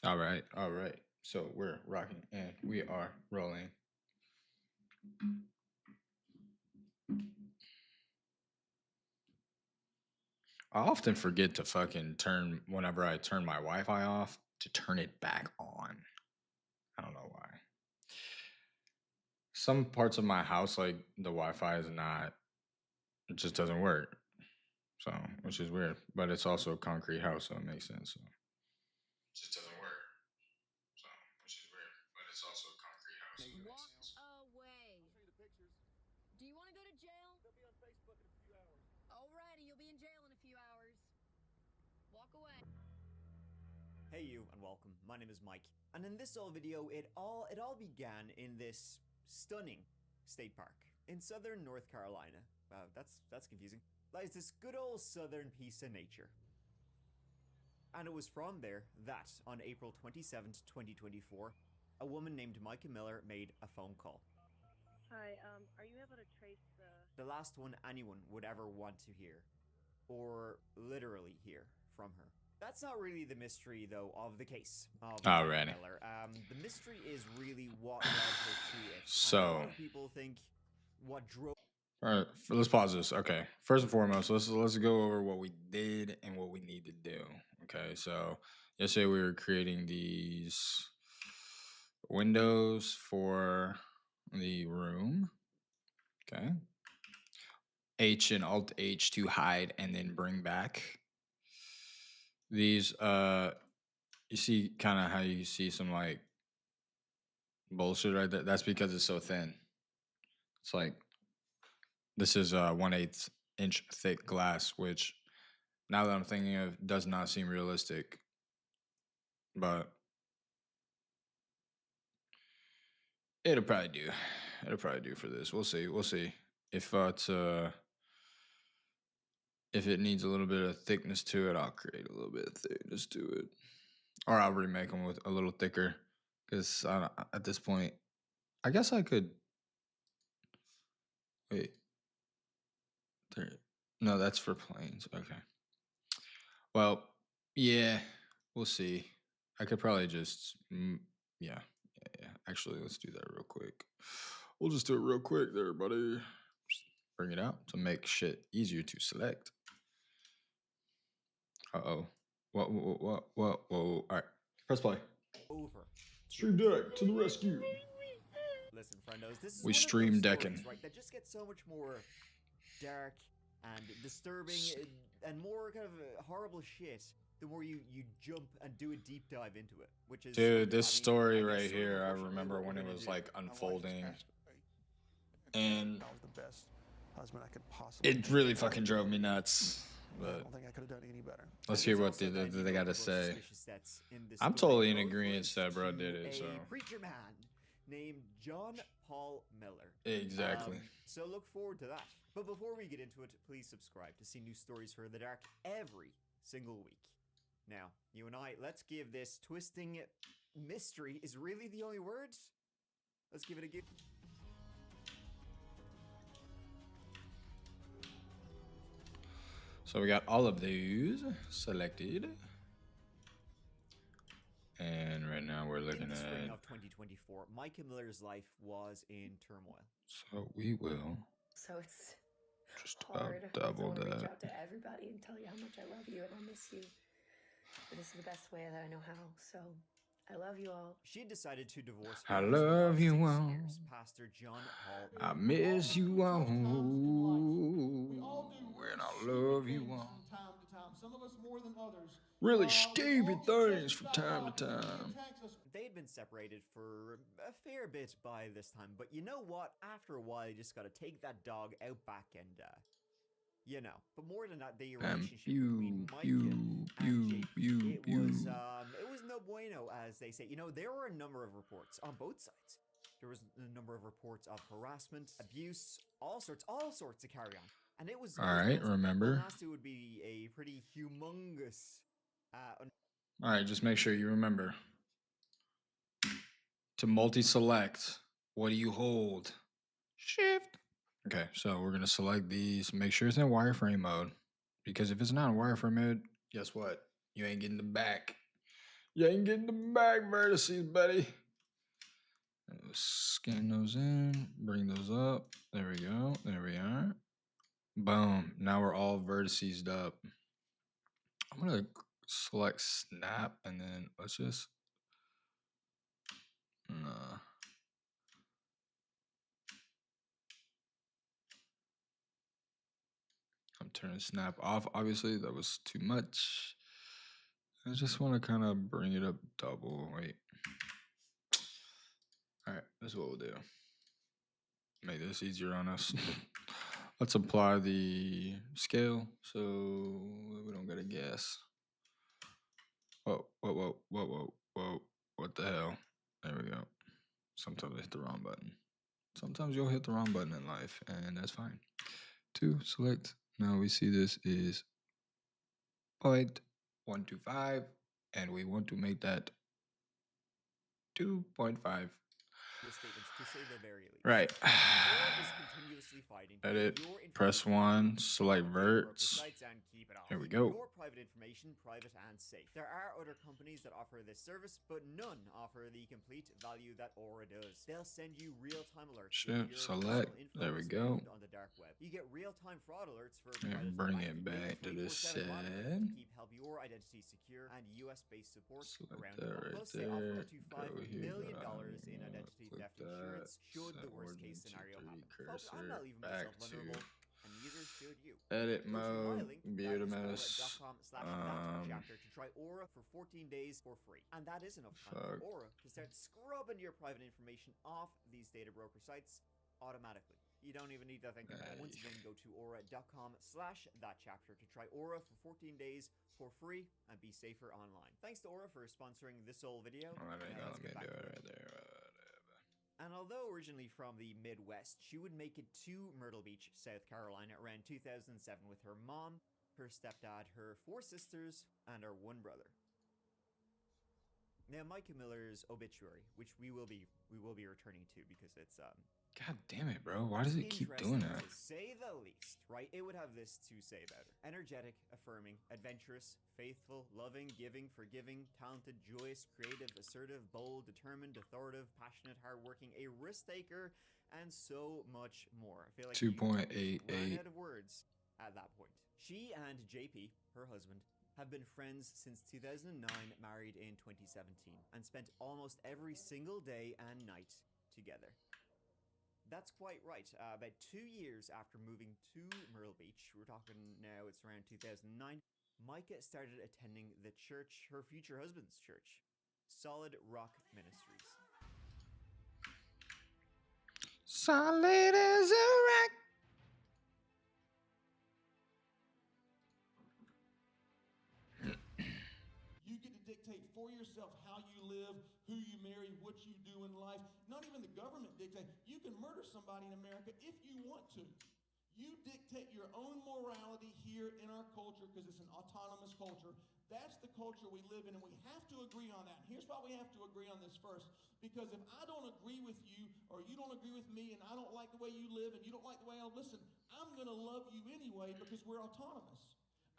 All right, all right. So we're rocking and we are rolling. I often forget to fucking turn whenever I turn my Wi-Fi off to turn it back on. I don't know why. Some parts of my house, like the Wi-Fi, is not. It just doesn't work. So, which is weird, but it's also a concrete house, so it makes sense. So. It just doesn't work. So, which is weird, but it's also a concrete house, so it makes Walk sense. away. Do you want to go to jail? They'll be on Facebook in a few hours. Alrighty, you'll be in jail in a few hours. Walk away. Hey you and welcome. My name is Mike. And in this video, it all began in this stunning state park in southern North Carolina. Wow, that's confusing. Lies this good old southern piece of nature. And it was from there that on April 27th, 2024, a woman named Micah Miller made a phone call. Hi, are you able to trace The last one anyone would ever want to hear, or literally hear from her. That's not really the mystery, though, of the case of Micah Alrighty. Miller. The mystery is really what led her to it. And a So, lot of people think what drove. all right, let's pause this. Okay, first and foremost, let's go over what we did and what we need to do. Okay, so yesterday we were creating these windows for the room. Okay, H and Alt H to hide and then bring back these. You see, kind of how you see some like bullshit right there. That's because it's so thin. It's like this is 1/8 inch thick glass, which now that I'm thinking of does not seem realistic. But it'll probably do. It'll probably do for this. We'll see. We'll see. If it needs a little bit of thickness to it, I'll create a little bit of thickness to it. Or I'll remake them with a little thicker. Because at this point, I guess I could wait. There. No, that's for planes. Okay. Well, yeah, we'll see. I could probably just, yeah. Actually, let's do that real quick. We'll just do it real quick there, buddy. Just bring it out to make shit easier to select. Uh-oh. What? Whoa. All right. Press play. Over. Stream Deck to the rescue. Listen, friendos, this is We one of stream those decking. stories, right, that just gets so much more dark and disturbing and more kind of horrible shit the more you jump and do a deep dive into it, which is Dude, this I mean, story I guess right sort of here, I unfortunately remember what when we're it gonna was do. like My wife unfolding. passed away. And I was the best husband I could possibly it be. really fucking drove me nuts. I But don't think I could have done any better. let's And hear there's what also kind of, they you know, got a to couple of say. suspicious sets in this I'm story. totally in Both agreement leads that bro to did it, so. a preacher man named John Paul Miller. Exactly. So look forward to that. But before we get into it, please subscribe to see new stories for the dark every single week. Now, you and I, let's give this twisting mystery is really the only word. Let's give it a give. So we got all of these selected. And right now we're looking In the spring at. of 2024, Micah Miller's life was in turmoil. So we will So it's just about hard. I double want to reach that. out to everybody and tell you how much I love you and I'll miss you. But this is the best way that I know how. So I love you all. She had decided to divorce her I husband of love you 6 all. years, Pastor John Paul. I miss you all. And I love you all. From time to time. Some of us more than others. Really We stupid all things test from stuff time out. to The enemy time. attacks us. They had been separated for a fair bit by this time, but you know what? After a while, you just gotta take that dog out back and, you know. But more than that, the relationship between Micah and Jake, it was no bueno, as they say. You know, there were a number of reports on both sides. There was a number of reports of harassment, abuse, all sorts to carry on. And it was All right, remember. last it would be a pretty humongous. All right, just make sure you remember to multi-select. What do you hold? Shift. Okay, so we're gonna select these. Make sure it's in wireframe mode, because if it's not in wireframe mode, guess what? You ain't getting the back. You ain't getting the bag vertices, buddy. Let's scan those in, bring those up. There we go. There we are. Boom. Now we're all vertices up. I'm gonna select snap and then let's just nah. I'm turning snap off. Obviously, that was too much. I just want to kind of bring it up double. Wait. All right, that's what we'll do. Make this easier on us. Let's apply the scale so we don't get a guess. Whoa, whoa, whoa, whoa, whoa, whoa. What the hell? There we go. Sometimes I hit the wrong button. Sometimes you'll hit the wrong button in life, and that's fine. 2, select. Now we see this is 0.125, and we want to make that 2.5. Statements to say the very least. Right. Aura is continuously fighting to Edit. get your Press information 1. Select verts. and keep it off. Here we go. Your private information, private and safe. There are other companies that offer this service, but none offer the complete value that Aura does. They'll send you real-time alerts. Ship, select. There we go. On the dark web. You get real-time fraud alerts for And bring it back to this set. Help your identity secure and US-based support Select around that the world. right Plus, they offer there. up to Go $5 here, million go down in here, identity click theft that, insurance should the set worst case 1, 2, scenario 3 happen. Folks, I'm cursor not leaving back myself to vulnerable, and neither should you. edit Go to my mode, link, Beautimus. chapter to try Aura for 14 days for free. And that is enough time for Fuck. Aura to start scrubbing your private information off these data broker sites automatically. You don't even need to think about it. Once again, go to aura.com/thatchapter to try Aura for 14 days for free and be safer online. Thanks to Aura for sponsoring this whole video. All right, Now let let's me get do back to it it. right there. And although originally from the Midwest, she would make it to Myrtle Beach, South Carolina around 2007 with her mom, her stepdad, her 4 sisters, and her 1 brother. Now, Micah Miller's obituary, which we will be returning to because it's God damn it, bro. Why does it keep doing that? To say the least, right? It would have this to say about her. Energetic, affirming, adventurous, faithful, loving, giving, forgiving, talented, joyous, creative, assertive, bold, determined, authoritative, passionate, hardworking, a risk taker, and so much more. I feel like 2.88. ran out of words at that point. She and JP, her husband, have been friends since 2009, married in 2017, and spent almost every single day and night together. That's quite right. About 2 years after moving to Myrtle Beach, we're talking now, it's around 2009, Micah started attending the church, her future husband's church, Solid Rock Ministries. Solid as a rock. You get to dictate for yourself how you live, who you marry, what you do in life. Not even the government dictates. You can murder somebody in America if you want to. You dictate your own morality here in our culture because it's an autonomous culture. That's the culture we live in, and we have to agree on that. And here's why we have to agree on this first. Because if I don't agree with you, or you don't agree with me, and I don't like the way you live, and you don't like the way I listen, I'm going to love you anyway because we're autonomous.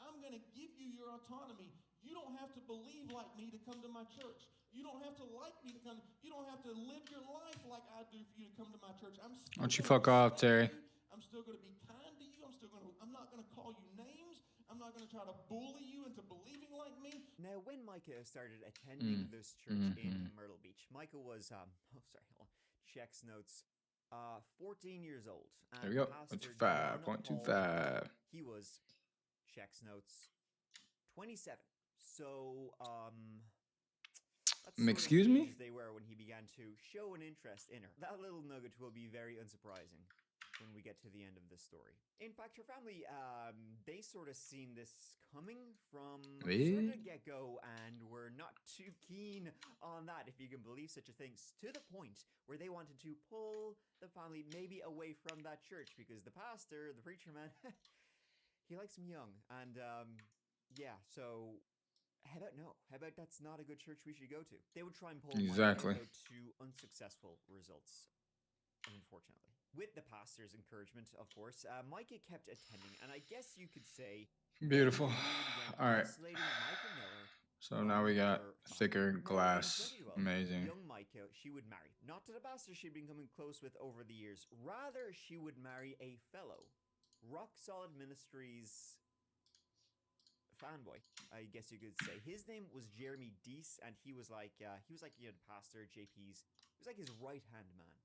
I'm going to give you your autonomy. You don't have to believe like me to come to my church. You don't have to like me to come. You don't have to live your life like I do for you to come to my church. Why don't you fuck off, Terry? I'm still going to be kind to you. I'm not going to call you names. I'm not going to try to bully you into believing like me. Now, when Micah started attending this church in Myrtle Beach, Micah was, checks notes, 14 years old. There we go. 0.25. He was, checks notes, 27. So, that's excuse me? They were when he began to show an interest in her. That little nugget will be very unsurprising when we get to the end of this story. In fact, her family, they sort of seen this coming from sort of get-go and were not too keen on that, if you can believe such a thing, to the point where they wanted to pull the family maybe away from that church because the pastor, the preacher man, he likes them young. And, yeah, so how about no? How about that's not a good church we should go to? They would try and pull exactly to unsuccessful results, unfortunately. With the pastor's encouragement, of course, Micah kept attending, and I guess you could say... Beautiful. All right. Micah Miller So now we got thicker Now, in glass. 2012, Amazing. young Micah, she would marry. Not to the bastard she'd been coming close with over the years. Rather, she would marry a fellow Rock Solid Ministries fanboy, I guess you could say. His name was Jeremy Deese, and he was like the pastor, JP's. He was like his right-hand man.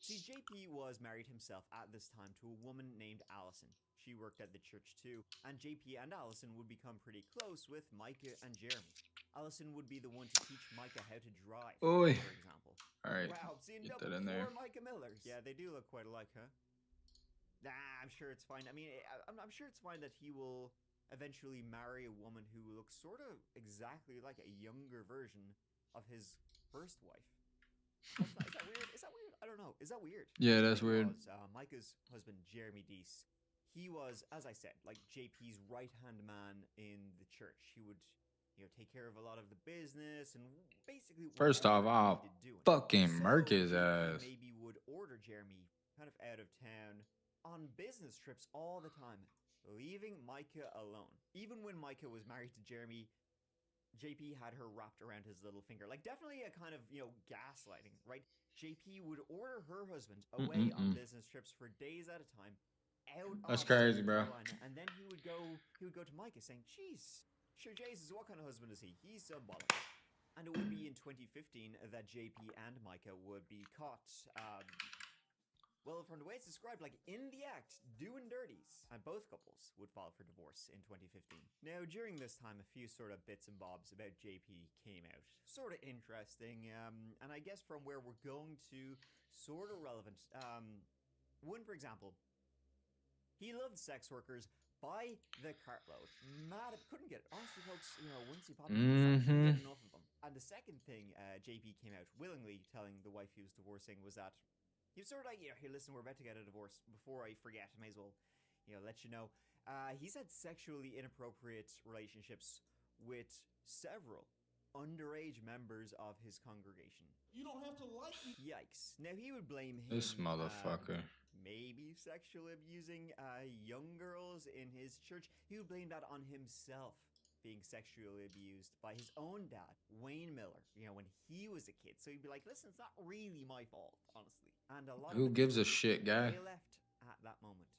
See, JP was married himself at this time to a woman named Allison. She worked at the church too, and JP and Allison would become pretty close with Micah and Jeremy. Allison would be the one to teach Micah how to drive, Oi. for example. All right. Wow, seeing Get double that in there. four Micah Millers. Yeah, they do look quite alike, huh? Nah, I'm sure it's fine. I mean, I'm sure it's fine that he will eventually marry a woman who looks sort of exactly like a younger version of his first wife. Is that weird? Is that weird? I don't know. Is that weird? Yeah, that's The thing weird. was, Micah's husband, Jeremy Deese, he was, as I said, like JP's right-hand man in the church. He would, take care of a lot of the business and basically First off, whatever he I'll needed doing. fucking So murk his JP ass. maybe would order Jeremy kind of out of town on business trips all the time, leaving Micah alone. Even when Micah was married to Jeremy, JP had her wrapped around his little finger. Like, definitely a kind of, gaslighting, right? JP would order her husband away on business trips for days at a time, out That's of crazy, South bro. Carolina, and then he would go to Micah saying, "Jeez, sure, Jesus, what kind of husband is he? He's so bollocks." And it would be in 2015 that JP and Micah would be caught, well, from the way it's described, like in the act, doing dirties. And both couples would file for divorce in 2015. Now, during this time, a few sort of bits and bobs about JP came out. Sort of interesting, and I guess from where we're going to, sort of relevant. One, for example, he loved sex workers by the cartload. Mad, couldn't get it. Honestly, folks, once you pop couldn't get enough of them. And the second thing JP came out willingly telling the wife he was divorcing was that he was sort of like, here, listen, we're about to get a divorce. Before I forget, I may as well, let you know. He's had sexually inappropriate relationships with several underage members of his congregation. You don't have to like me. Yikes. Now, he would blame him, This motherfucker. maybe sexually abusing young girls in his church. He would blame that on himself being sexually abused by his own dad, Wayne Miller, when he was a kid. So he'd be like, listen, it's not really my fault, honestly. And a lot Who of gives a shit, guy? they left at that moment.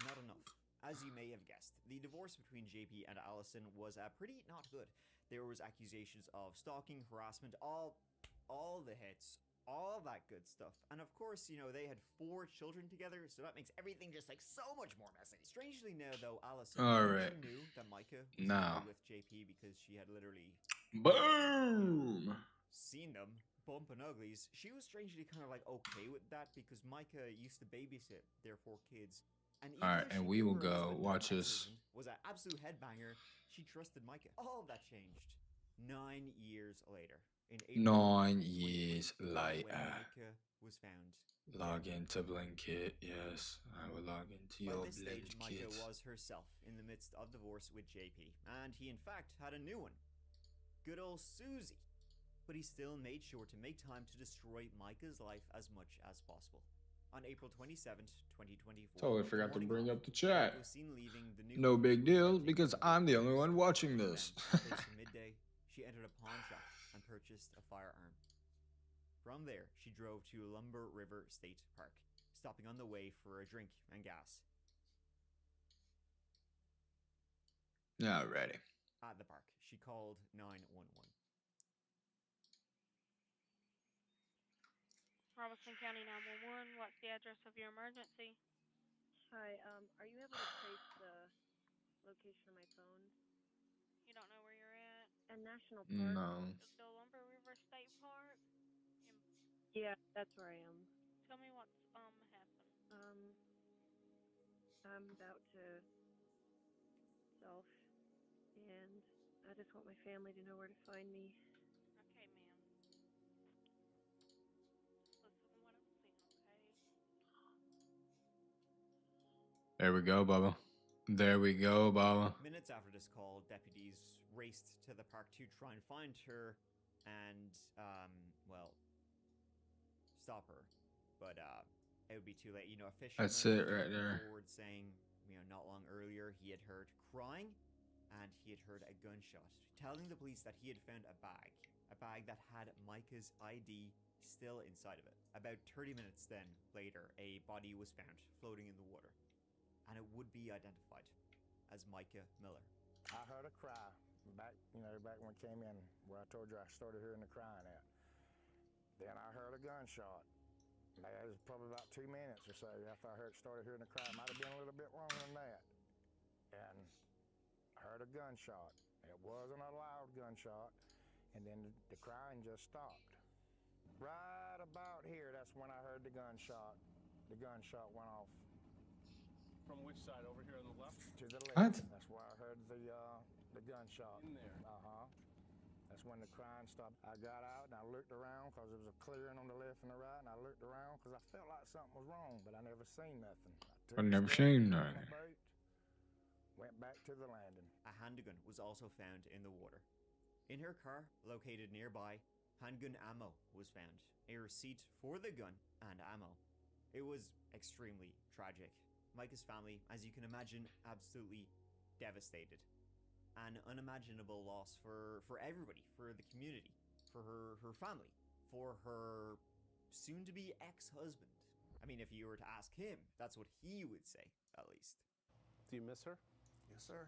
Not enough. As you may have guessed, the divorce between JP and Allison was pretty not good. There was accusations of stalking, harassment, all the hits, all that good stuff. And of course, they had 4 children together, so that makes everything just like so much more messy. Strangely now, though, Allison Alright. knew that Micah was Now. with JP because she had literally Boom! seen them bumping uglies. She was strangely kind of like okay with that because Micah used to babysit their 4 kids. And even Alright, though and she we knew will her go husband, watch her this. ex-husband, was an absolute headbanger, she trusted Micah. All of that changed 9 years later. In April 9 years 2015, later. when Micah was found. Log into Blinkit. Yes, I will log into By your this stage, Micah Blinkit. was herself in the midst of divorce with JP, and he in fact had a new one. Good old Susie. But he still made sure to make time to destroy Micah's life as much as possible. On April 27th, 2024. Totally forgot to morning bring off, up the chat. Micah was seen leaving the new No home big she was deal, renting because from I'm the only neighbors. one watching Then, this. close to midday, she entered a pawn shop and purchased a firearm. From there, she drove to Lumber River State Park, stopping on the way for a drink and gas. Alrighty. At the park, she called 911. Robeson County 911, what's the address of your emergency? Hi, are you able to trace the location of my phone? You don't know where you're at? And National Park? No. The Lumber River State Park? Yeah, that's where I am. Tell me what's happened. I'm about to self, and I just want my family to know where to find me. Okay, ma'am. Just listen to what I'm saying, okay? There we go, Bubba. There we go, Bubba. Minutes after this call, deputies raced to the park to try and find her and, stop her. But it would be too late. A fisherman That's it right came there. forward saying, not long earlier he had heard crying and he had heard a gunshot, telling the police that he had found a bag that had Micah's ID still inside of it. About 30 minutes then later, a body was found floating in the water, and it would be identified as Micah Miller. I heard a cry back when I came in, where I told you I started hearing the crying at. Then I heard a gunshot. That was probably about 2 minutes or so after I started hearing the cry. It might have been a little bit longer than that. And I heard a gunshot. It wasn't a loud gunshot. And then the crying just stopped. Right about here, that's when I heard the gunshot. The gunshot went off. From which side? Over here on the left? To the left. What? That's where I heard the gunshot. In there. That's when the crying stopped. I got out and I looked around because there was a clearing on the left and the right, and I looked around because I felt like something was wrong, but I never seen nothing. I've never seen nothing. Went back to the landing. A handgun was also found in the water. In her car, located nearby, handgun ammo was found, a receipt for the gun and ammo. It was extremely tragic. Micah's family, as you can imagine, absolutely devastated. An unimaginable loss for everybody, for the community, for her family, for her soon-to-be ex-husband. I mean, if you were to ask him, that's what he would say, at least. Do you miss her? Yes, sir.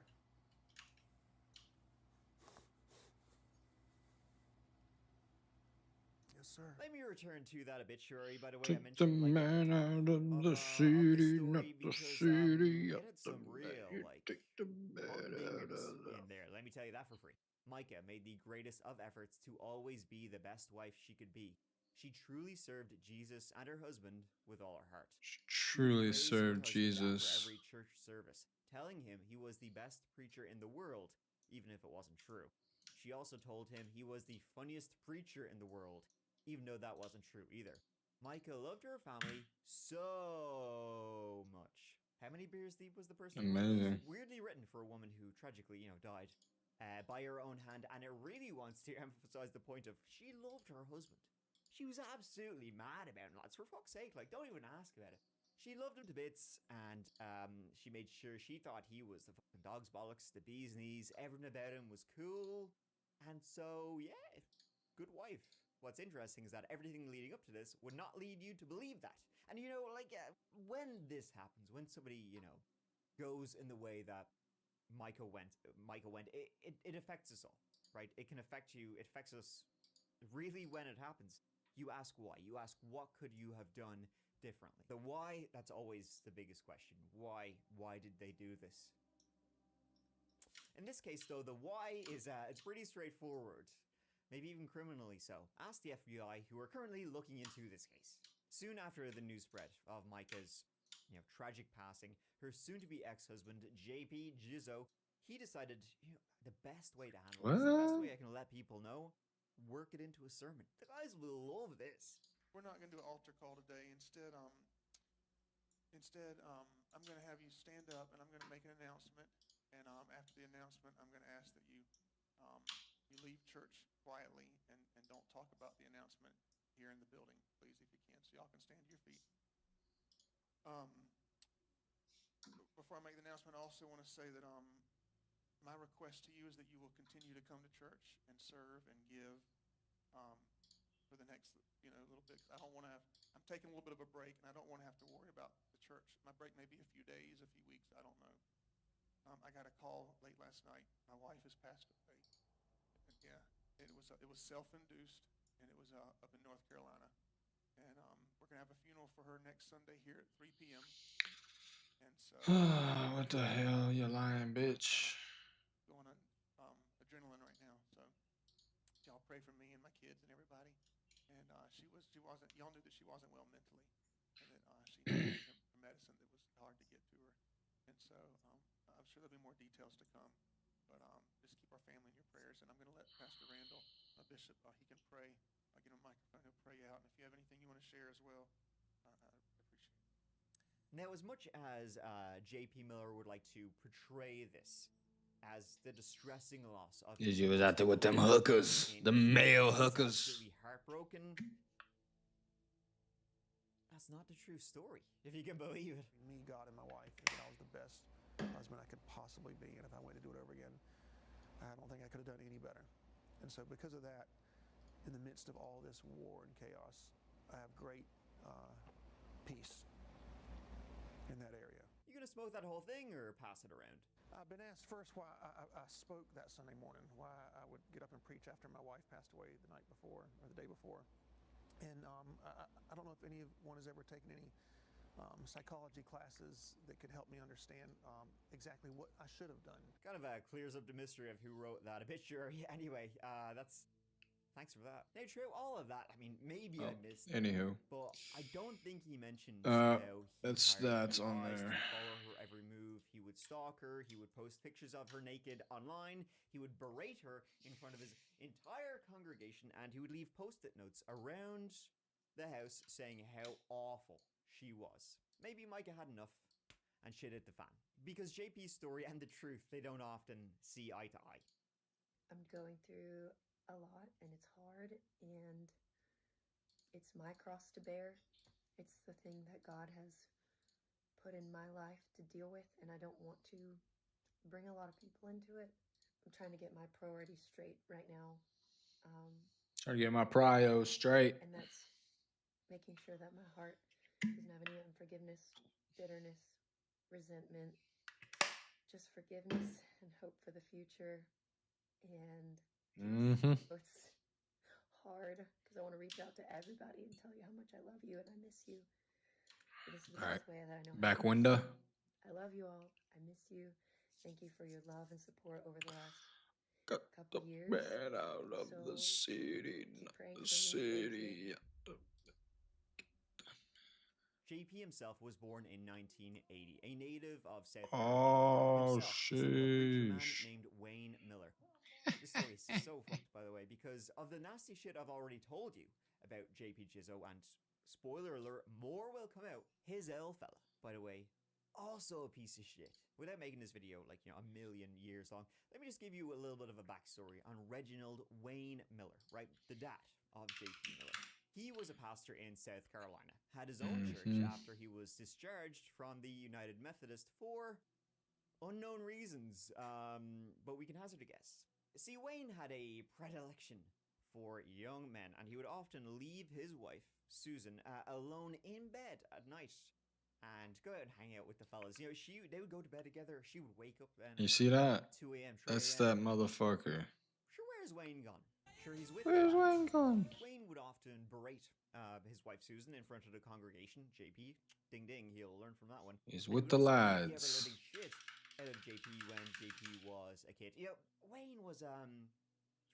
Yes, sir. Let me return to that obituary, by the way. Took I the mentioned man out of the city, not the city. it had some real, Take the man out humdingers of the... in there. Let me tell you that for free. Micah made the greatest of efforts to always be the best wife she could be. She truly served Jesus and her husband with all her heart. Truly She praised her served husband Jesus. after every church service, telling him he was the best preacher in the world, even if it wasn't true. She also told him he was the funniest preacher in the world, even though that wasn't true either. Micah loved her family so much. How many beers deep was the person? Amazing. Weirdly written for a woman who tragically, died by her own hand, and it really wants to emphasize the point of she loved her husband. She was absolutely mad about him, lads. For fuck's sake, don't even ask about it. She loved him to bits, and she made sure she thought he was the fucking dog's bollocks, the bee's knees, everything about him was cool. And so, yeah, good wife. What's interesting is that everything leading up to this would not lead you to believe that. And when this happens, when somebody, goes in the way that Micah went, it affects us all, right? It can affect you. It affects us really when it happens. You ask why. You ask, what could you have done differently? The why, that's always the biggest question. Why did they do this? In this case, though, the why is it's pretty straightforward. Maybe even criminally so. Ask the FBI, who are currently looking into this case. Soon after the news spread of Micah's, tragic passing, her soon-to-be ex-husband, JP Jizzo, he decided, the best way to handle this, the best way I can let people know, work it into a sermon. The guys will love this. We're not going to do an altar call today. Instead, I'm going to have you stand up, and I'm going to make an announcement. And after the announcement, I'm going to ask that you leave church quietly and don't talk about the announcement here in the building, please, if you can. So y'all can stand to your feet. Before I make the announcement, I also want to say that my request to you is that you will continue to come to church and serve and give for the next little bit. I'm taking a little bit of a break, and I don't want to have to worry about the church. My break may be a few days, a few weeks, I don't know. I got a call late last night. My wife has passed away. And yeah, it was self-induced, and it was up in North Carolina. And we're gonna have a funeral for her next Sunday here at 3 p.m. And so what the hell, you lying bitch? Going on adrenaline right now. So y'all pray for me and my kids and everybody. And she wasn't. Y'all knew that she wasn't well mentally, and that she needed medicine that was hard to get to her. And so I'm sure there'll be more details to come. But just keep our family in your prayers. And I'm going to let Pastor Randall, my bishop, he can pray. I'll get him a microphone. He'll pray out. And if you have anything you want to share as well, I appreciate it. Now, as much as J.P. Miller would like to portray this as the distressing loss of... He was out there with them hookers, the male hookers. Absolutely heartbroken. That's not the true story, if you can believe it. Me, God, and my wife, that I was the best husband I could possibly be. And if I went to do it over again, could have done any better. And so because of that, in the midst of all this war and chaos, I have great peace in that area. You gonna smoke that whole thing or pass it around? I've been asked first why I spoke that Sunday morning, why I would get up and preach after my wife passed away the night before or the day before. And I don't know if anyone has ever taken any psychology classes that could help me understand exactly what I should have done. Kind of clears up the mystery of who wrote that obituary. Anyway, thanks for that. Now, true, all of that, I mean, maybe I missed it, Anywho. but I don't think he mentioned That's on there. Follow her every move. He would stalk her. He would post pictures of her naked online. He would berate her in front of his entire congregation, and he would leave post-it notes around the house saying how awful she was. Maybe Micah had enough and shit hit the fan. Because JP's story and the truth, they don't often see eye to eye. I'm going through a lot and it's hard and it's my cross to bear. It's the thing that God has put in my life to deal with, and I don't want to bring a lot of people into it. I'm trying to get my priorities straight right now. Trying to get my prio straight. And that's making sure that my heart doesn't have any unforgiveness, bitterness, resentment, just forgiveness and hope for the future. And it's hard because I want to reach out to everybody and tell you how much I love you and I miss you. But this is the best way that I know. Back window. I love you all. I miss you. Thank you for your love and support over the last couple years. Man out of the city. The city. JP himself was born in 1980, a native of South Carolina. Oh, sheesh. Named Wayne Miller. This story is so fucked, by the way, because of the nasty shit I've already told you about JP Jizzo, and spoiler alert, more will come out. His L fella, by the way, also a piece of shit. Without making this video, like, a million years long, let me just give you a little bit of a backstory on Reginald Wayne Miller, right? The dad of JP Miller. He was a pastor in South Carolina, had his own church after he was discharged from the United Methodist for unknown reasons, but we can hazard a guess. See, Wayne had a predilection for young men, and he would often leave his wife, Susan, alone in bed at night and go out and hang out with the fellas. They would go to bed together. She would wake up and you see that? 2 a.m. That's that motherfucker. Sure, where's Wayne gone? Sure, he's with Where's Wayne gone? Wayne would often berate his wife Susan in front of the congregation. JP, ding ding, he'll learn from that one. He's with the lads. Shit out of JP when JP was a kid. Wayne was a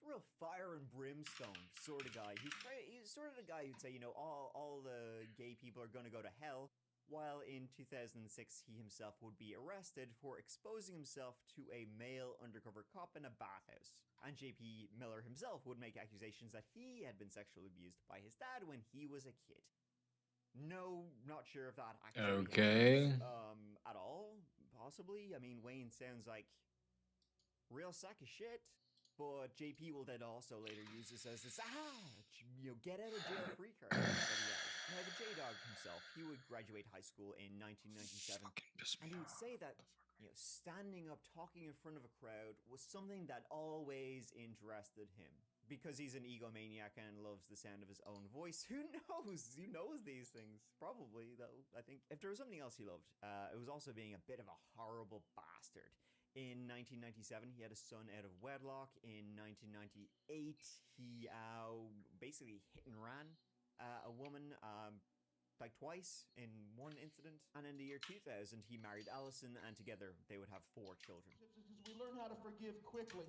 real fire and brimstone sort of guy. He's sort of the guy who'd say, all the gay people are gonna go to hell. While in 2006, he himself would be arrested for exposing himself to a male undercover cop in a bathhouse. And JP Miller himself would make accusations that he had been sexually abused by his dad when he was a kid. No, not sure if that actually happened, at all, possibly. I mean, Wayne sounds like real sack of shit. But JP will then also later use this as this, get out of jail free card. Now, the J-Dog himself, he would graduate high school in 1997, and he would say that, standing up, talking in front of a crowd was something that always interested him. Because he's an egomaniac and loves the sound of his own voice. Who knows? Who knows these things? Probably, though, I think. If there was something else he loved, it was also being a bit of a horrible bastard. In 1997, he had a son out of wedlock. In 1998, he basically hit and ran a woman like twice in one incident. And in the year 2000, he married Allison, and together they would have 4 children. We learn how to forgive quickly.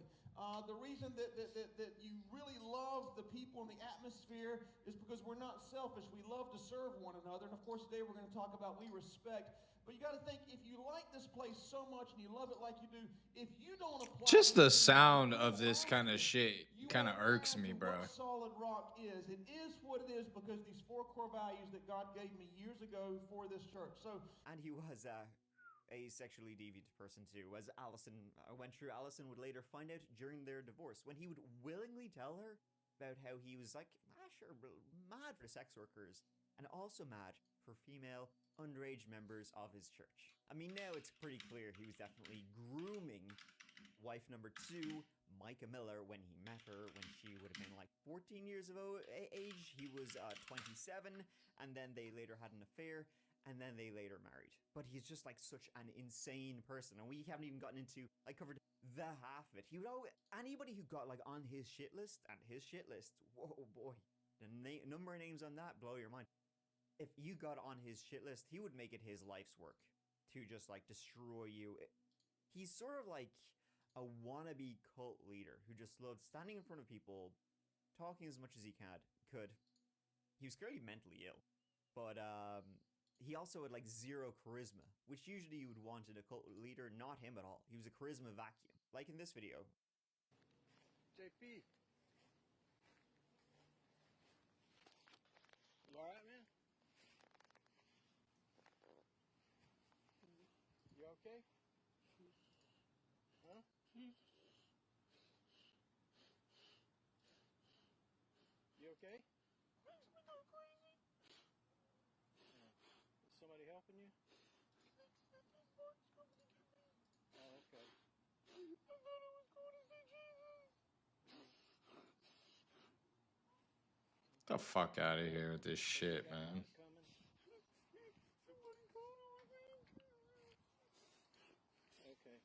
The reason that you really love the people in the atmosphere is because we're not selfish. We love to serve one another. And of course, today we're going to talk about we respect. But you got to think, if you like this place so much and you love it like you do, if you don't apply... Just the sound of this kind of shit kind of irks me, bro. What solid rock is. It is what it is because these 4 core values that God gave me years ago for this church. And he was a sexually deviant person too. As Allison went through, Allison would later find out during their divorce when he would willingly tell her about how he was like, mad for sex workers and also mad for female underage members of his church. I mean, now it's pretty clear he was definitely grooming wife number 2 Micah Miller when he met her when she would have been like 14 years of age. He was 27, and then they later had an affair, and then they later married. But he's just like such an insane person, and we haven't even gotten into, I covered the half of it. He would anybody who got like on his shit list, whoa boy, the number of names on that blow your mind. If you got on his shit list, he would make it his life's work to just like destroy you. He's sort of like a wannabe cult leader who just loved standing in front of people, talking as much as he could. He was clearly mentally ill, but he also had like zero charisma, which usually you would want in a cult leader. Not him at all. He was a charisma vacuum, like in this video. JP. You alright, man? You okay? Huh? You okay? Makes me go crazy. Is somebody helping you? Oh, okay. I thought I was going to see Jesus. Get the fuck out of here with this shit, man. Okay.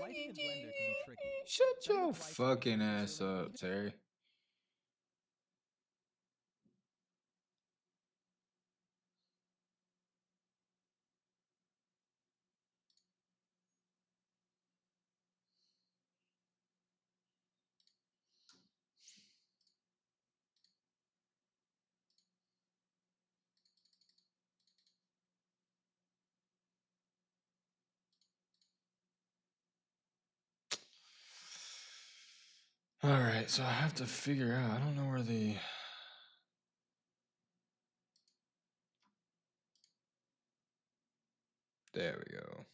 Lighting in Blender can be tricky. Shut your fucking ass up, Terry. All right, so I have to figure out. I don't know where the. There we go.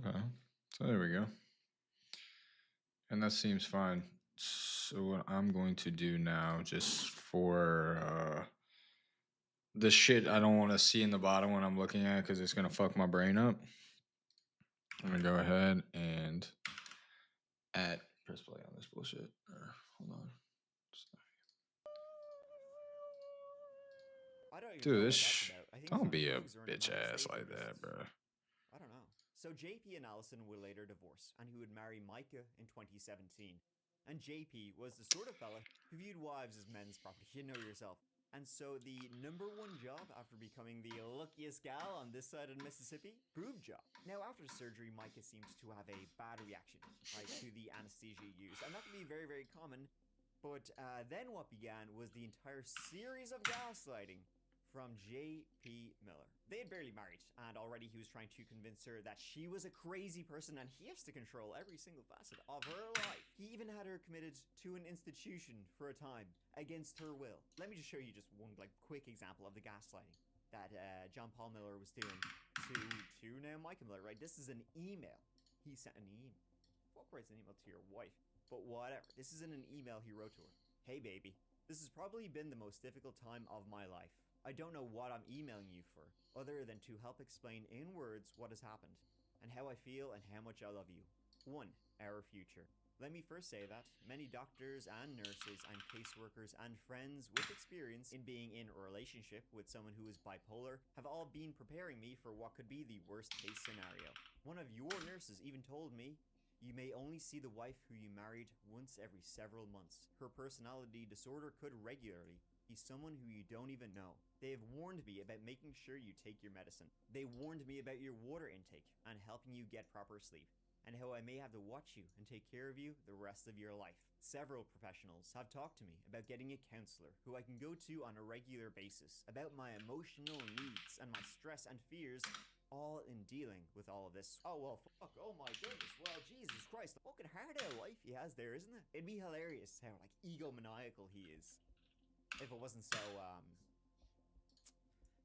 Okay, so there we go. And that seems fine. So what I'm going to do now, just for the shit I don't want to see in the bottom when I'm looking at, because it's gonna fuck my brain up. I'm gonna go ahead and press play on this bullshit. Hold on. Dude, this don't be a bitch ass like that, bro. I don't know. So JP and Allison would later divorce, and he would marry Micah in 2017. And JP was the sort of fella who viewed wives as men's property. You know yourself. And so the number one job after becoming the luckiest gal on this side of the Mississippi, boob job. Now after surgery, Micah seems to have a bad reaction, right, to the anesthesia used. And that can be very, very common. But then what began was the entire series of gaslighting from J.P. Miller. They had barely married, and already he was trying to convince her that she was a crazy person and he has to control every single facet of her life. He even had her committed to an institution for a time against her will. Let me just show you just one like quick example of the gaslighting that John Paul Miller was doing to now Micah Miller, right? This is an email. He sent an email. Fuck writes an email to your wife? But whatever. This is in an email he wrote to her. Hey baby, this has probably been the most difficult time of my life. I don't know what I'm emailing you for, other than to help explain in words what has happened, and how I feel and how much I love you. 1. Our future. Let me first say that many doctors and nurses and caseworkers and friends with experience in being in a relationship with someone who is bipolar have all been preparing me for what could be the worst case scenario. One of your nurses even told me, you may only see the wife who you married once every several months. Her personality disorder could regularly He's someone who you don't even know. They have warned me about making sure you take your medicine. They warned me about your water intake and helping you get proper sleep, and how I may have to watch you and take care of you the rest of your life. Several professionals have talked to me about getting a counselor who I can go to on a regular basis about my emotional needs and my stress and fears, all in dealing with all of this. Oh, well, fuck. Oh, my goodness. Well, Jesus Christ. The fucking hard-out life he has there, isn't it? It'd be hilarious how, like, egomaniacal he is. If it wasn't so,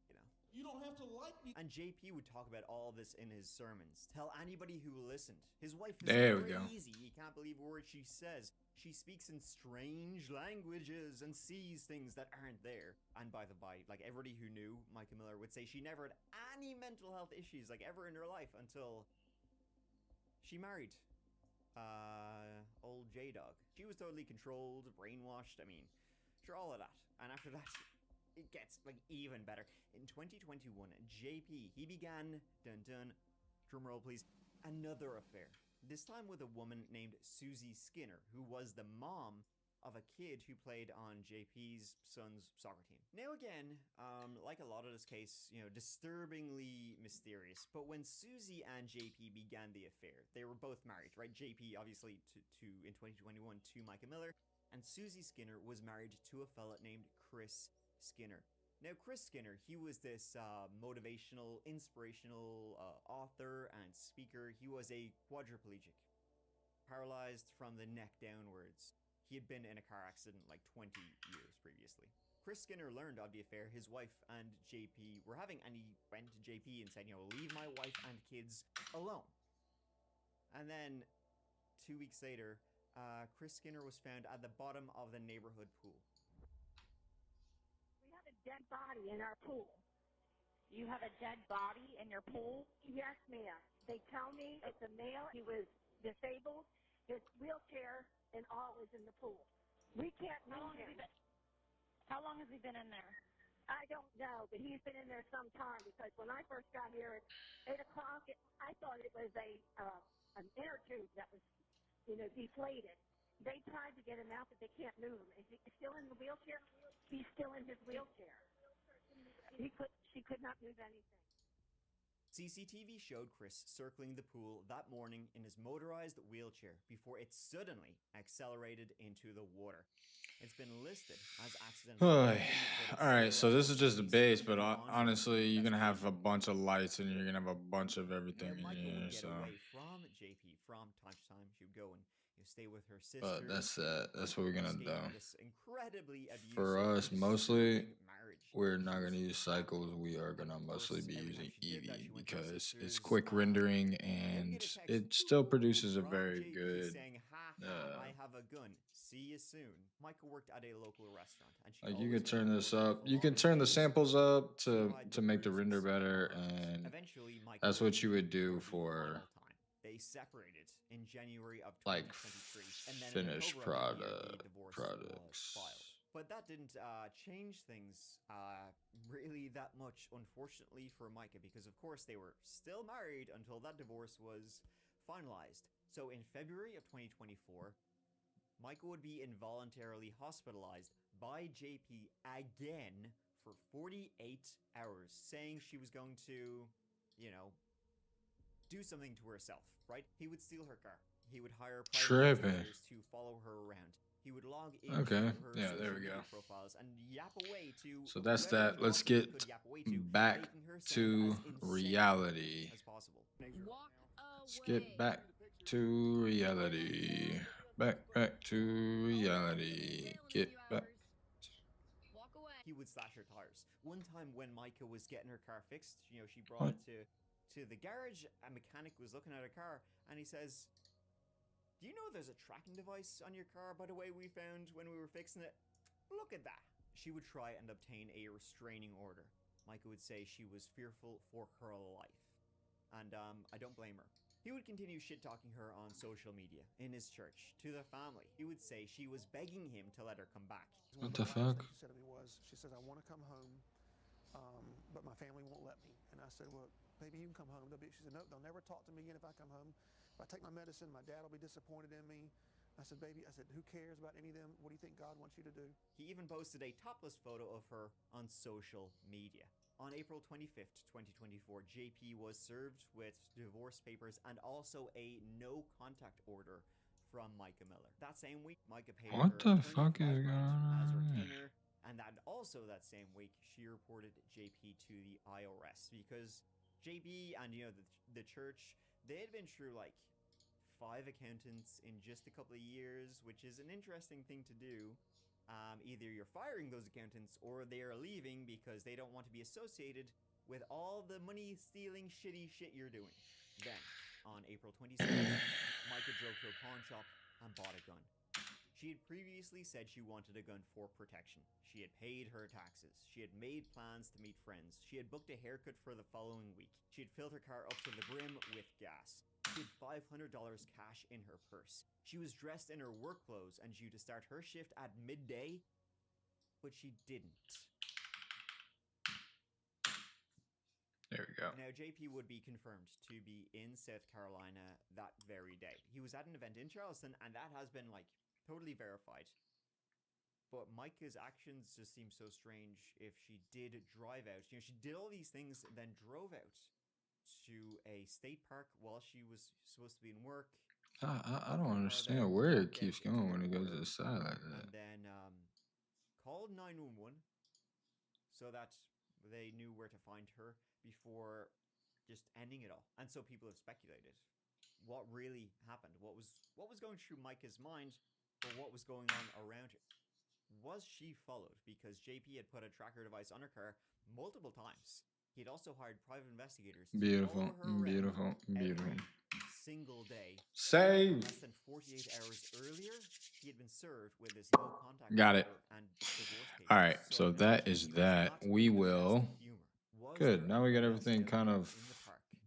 you know. You don't have to like me. And JP would talk about all this in his sermons. Tell anybody who listened. His wife is There we go. crazy. You can't believe a word she says. She speaks in strange languages and sees things that aren't there. And by the by, like everybody who knew Micah Miller would say she never had any mental health issues like ever in her life until she married old J-Dog. She was totally controlled, brainwashed. I mean, sure, all of that. And after that, it gets like even better. In 2021, JP, he began, drumroll please, another affair. This time with a woman named Susie Skinner, who was the mom of a kid who played on JP's son's soccer team. Now again, like a lot of this case, you know, disturbingly mysterious. But when Susie and JP began the affair, they were both married, right? JP obviously to in 2021 to Micah Miller, and Susie Skinner was married to a fella named Chris Skinner. Now, Chris Skinner, he was this motivational, inspirational author and speaker. He was a quadriplegic, paralyzed from the neck downwards. He had been in a car accident like 20 years previously. Chris Skinner learned of the affair his wife and JP were having, and he went to JP and said, you know, leave my wife and kids alone. And then 2 weeks later, Chris Skinner was found at the bottom of the neighborhood pool. We have a dead body in our pool. You have a dead body in your pool? Yes, ma'am. They tell me it's a male. He was disabled. His wheelchair and all is in the pool. We can't move him. How long has he been in there? I don't know, but he's been in there some time because when I first got here at 8 o'clock, I thought it was an inner tube that was, you know, deflated. They tried to get him out, but they can't move him. Is he still in the wheelchair? He's still in his wheelchair. She could not move anything. CCTV showed Chris circling the pool that morning in his motorized wheelchair before it suddenly accelerated into the water. It's been listed as accidental. Alright, so this is just the base, but honestly, you're gonna have a bunch of lights and you're gonna have a bunch of everything in Michael here, would get so. away from JP from time to time. She would go and stay with her sister. But that's it. That's what we're gonna do. This incredibly For abusive, us, mostly, marriage. we're not gonna use cycles. We are gonna mostly be using Eevee because it's quick rendering and it still produces a very good. Saying, I have a gun. See you soon. Michael worked at a local restaurant, and she Like you always could turn found this her up. for You long can turn the days samples up to to make the render better, and Eventually, Michael that's what you would for do the for final time. They separated in January of 2023, like and then in finished October of that year, the divorce products. was filed. But that didn't change things really that much, unfortunately, for Micah, because of course they were still married until that divorce was finalized. So in February of 2024, Micah would be involuntarily hospitalized by JP again for 48 hours, saying she was going to, you know, do something to herself, right? He would steal her car. He would hire private investigators to follow her around. He would log in Okay. her Yeah, social there we media go. profiles and yap away to So that's whoever that. Let's possibly get could yap away to, back making her sound to as insane reality. as possible. Walk Let's away. get back to reality. Back to reality. Get back. Walk away. He would slash her tires. One time when Micah was getting her car fixed, you know, she brought it to the garage. A mechanic was looking at her car, and he says, "Do you know there's a tracking device on your car, by the way, we found when we were fixing it? Look at that." She would try and obtain a restraining order. Micah would say she was fearful for her life. And I don't blame her. He would continue shit-talking her on social media, in his church, to the family. He would say she was begging him to let her come back. What the fuck? She said to me was, she says, "I want to come home, but my family won't let me." And I said, "Well, maybe you can come home." She said, "No, they'll never talk to me again if I come home. If I take my medicine, my dad will be disappointed in me. I said, baby, I said, who cares about any of them? What do you think God wants you to do? He even posted a topless photo of her on social media. On April 25th, 2024, JP was served with divorce papers and also a no contact order from Micah Miller. That same week, Micah paid What her the fuck is going as on? retainer, and that same week, she reported JP to the IRS because JP and the church, they had been through like 5 accountants in just a couple of years, which is an interesting thing to do. Either you're firing those accountants or they are leaving because they don't want to be associated with all the money-stealing shitty shit you're doing. Then, on April 27th, Micah drove to a pawn shop and bought a gun. She had previously said she wanted a gun for protection. She had paid her taxes. She had made plans to meet friends. She had booked a haircut for the following week. She had filled her car up to the brim with gas. She had $500 cash in her purse. She was dressed in her work clothes and due to start her shift at midday, but she didn't. There we go. Now, JP would be confirmed to be in South Carolina that very day. He was at an event in Charleston, and that has been, like, totally verified. But Micah's actions just seem so strange if she did drive out. She did all these things, then drove out to a state park while she was supposed to be in work. I don't understand where it keeps going when it goes to the side like that. And then called 911 so that they knew where to find her before just ending it all. And so people have speculated what really happened, what was going through Micah's mind, or what was going on around her. Was she followed? Because JP had put a tracker device on her car multiple times. He'd also hired private investigators to Beautiful, follow her beautiful, beautiful. every single day. Save. Less than 48 hours earlier, he had been served with this no contact Got it. order and divorce papers. All right, so that is that. We will. Good. Now we got everything kind of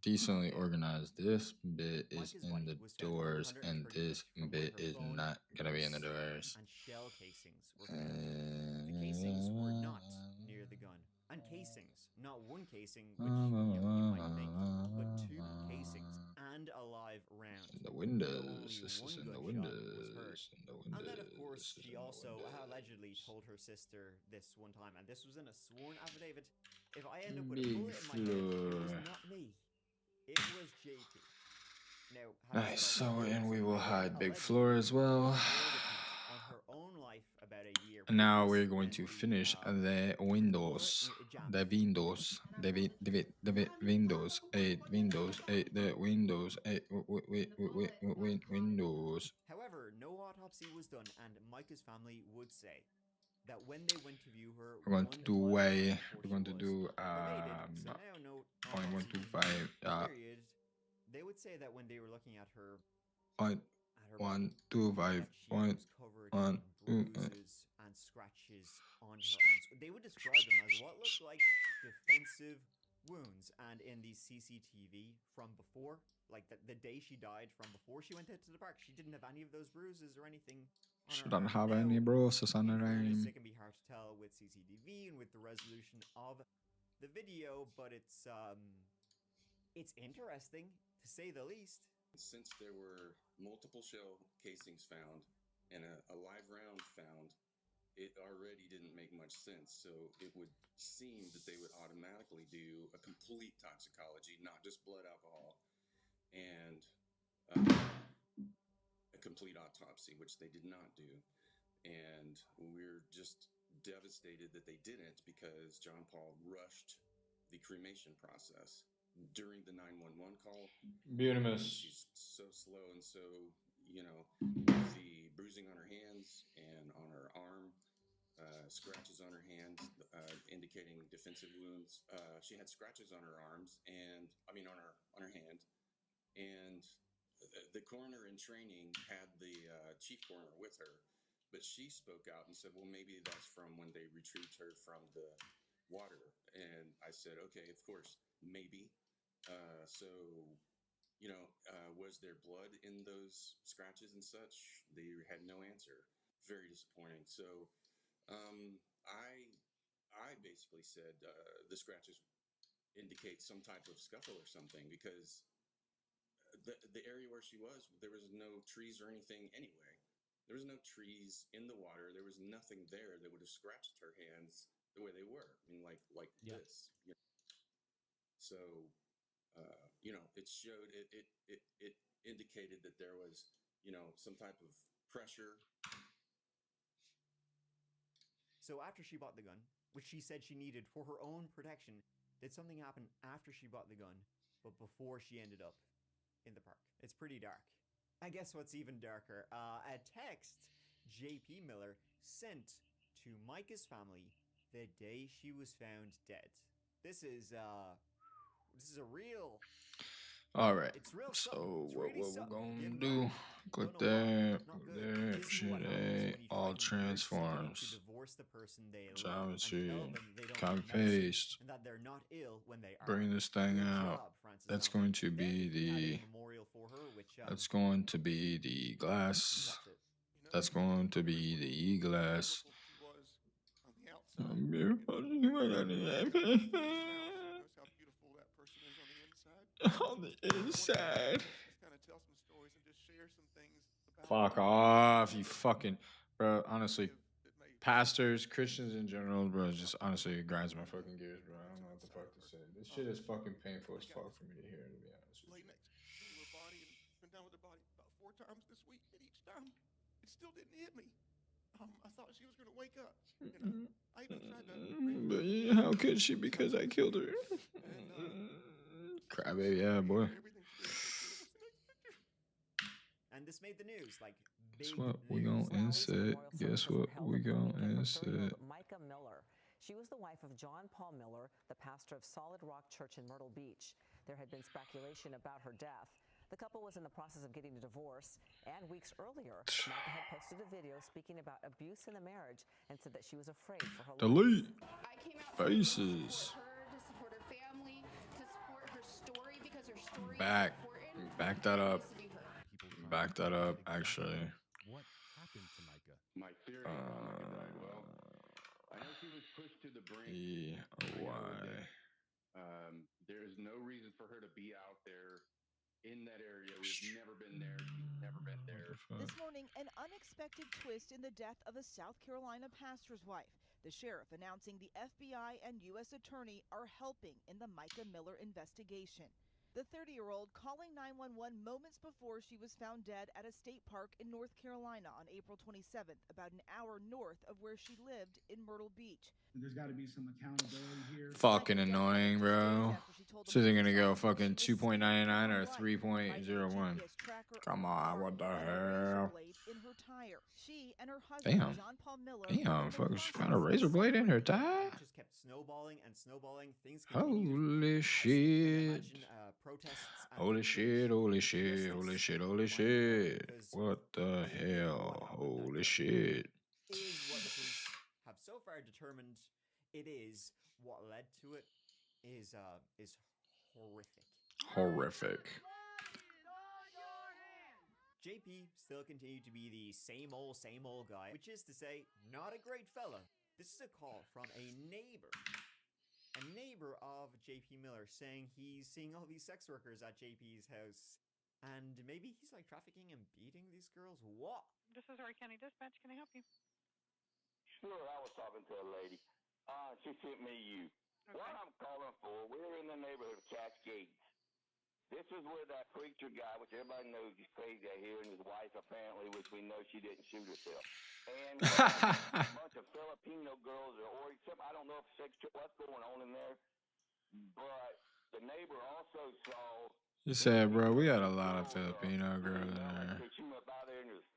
decently organized. This bit is in the doors, and this bit is not gonna be in the doors. And shell casings were found. The casings were not near the gun. And casings, not one casing, which you might think, but 2 casings and a live round. In the windows. This is in the windows. In the windows. And then, of course, she also allegedly told her sister this one time, and this was in a sworn affidavit. If I end up with a bullet in my head, it was not me. It was JP. Now, nice. So, and we will hide Big Floor as well. On her own life about a year. Now we're going to finish the windows. The Windows. The Windows 8. Windows 8. The Windows 8. Windows. However, no autopsy was done, and Micah's family would say that when they went to view her, We're going to do way. We're going to do 0.125. They would say that when they were looking at her, 0.125. Bruises and scratches on her arms. They would describe them as what looked like defensive wounds. And in the CCTV from before, like the day she died, from before she went out to the park, she didn't have any of those bruises or anything. She doesn't have any bruises on her arm. It can be hard to tell with CCTV and with the resolution of the video, but it's interesting to say the least. Since there were multiple shell casings found and a live round found, it already didn't make much sense. So it would seem that they would automatically do a complete toxicology, not just blood alcohol, and a complete autopsy, which they did not do. And we're just devastated that they didn't, because John Paul rushed the cremation process. During the 911 call, she's so slow, and so, the bruising on her hands and on her arm, scratches on her hands, indicating defensive wounds. She had scratches on her arms and, on her hand. And the coroner in training had the chief coroner with her, but she spoke out and said, well, maybe that's from when they retrieved her from the water. And I said, okay, of course, maybe. Was there blood in those scratches and such? They had no answer. Very disappointing. So I basically said the scratches indicate some type of scuffle or something, because the area where she was, there was no trees or anything anyway. There was no trees in the water. There was nothing there that would have scratched her hands the way they were. I mean, like this. You know? So, you know, it showed it indicated that there was, you know, some type of pressure. So after she bought the gun, which she said she needed for her own protection, did something happen after she bought the gun, but before she ended up in the park? It's pretty dark. I guess what's even darker, a text JP Miller sent to Micah's family the day she was found dead. This is a real... All right. It's real So what really we're gonna Getting do? married. Click Don't know why. that. Not Click good. that. This is Shit, what happens A. when you try All to encourage someone transforms. to divorce the person they love and Geometry. tell them they don't Copy need medicine paste. and that they're not ill when they are. Bring this thing Good out. job, Frances That's Malcolm. going to Then be we had the. a memorial for her, which That's going to be the glass. That's going to be the e-glass. On the inside. Just kind of tell some stories and just share some things about Fuck off, you fucking bro. Honestly, pastors, Christians in general, bro, just honestly it grinds my fucking gears, bro. I don't know what the fuck to say. This shit is fucking painful as fuck for me to hear, to be honest with lay you. next to her body and been down with her body about 4 times this week, and each time it still didn't hit me. I thought she was gonna wake up. You know, I even tried to. But yeah, how could she? Because I killed her. Crybaby, yeah, boy. And this made the news, like big Guess what? We news. gonna insert. Guess what? We gonna insert. Micah Miller. She was the wife of John Paul Miller, the pastor of Solid Rock Church in Myrtle Beach. There had been speculation about her death. The couple was in the process of getting a divorce, and weeks earlier, Micah had posted a video speaking about abuse in the marriage and said that she was afraid for her life. Delete. Faces. Back that up. Back that up, actually. What happened to Micah? My theory is how Micah died. Well, I know she was pushed to the brink. There is no reason for her to be out there in that area. We've never been there. She's never been there. This morning, an unexpected twist in the death of a South Carolina pastor's wife. The sheriff announcing the FBI and U.S. attorney are helping in the Micah Miller investigation. The 30-year-old calling 911 moments before she was found dead at a state park in North Carolina on April 27th, about an hour north of where she lived in Myrtle Beach. There's got to be some accountability here. Fucking annoying, bro. So they're gonna go fucking 2.99 or 3.01. Come on, what the hell? She and her husband, Damn. John Paul Miller, Damn, fuck, she found a razor blade in her thigh? Just kept snowballing and snowballing. Things Holy shit. Imagine, protests and Holy shit, holy shit, holy shit, holy shit. What the hell? Holy shit. is what the police have so far determined it is. What led to it is horrific. Horrific. JP still continued to be the same old guy, which is to say, not a great fella. This is a call from a neighbor of JP Miller, saying he's seeing all these sex workers at JP's house, and maybe he's like trafficking and beating these girls. What? This is Horry County Dispatch. Can I help you? Sure, I was talking to a lady. She sent me you. Okay. What I'm calling for, we're in the neighborhood of Cascades. This is where that preacher guy, which everybody knows he's crazy out here, and his wife apparently, which we know she didn't shoot herself. And a bunch of Filipino girls or something. I don't know if what's going on in there, but the neighbor also saw. You said, bro, we got a lot of Filipino girls in there. She went out there and there's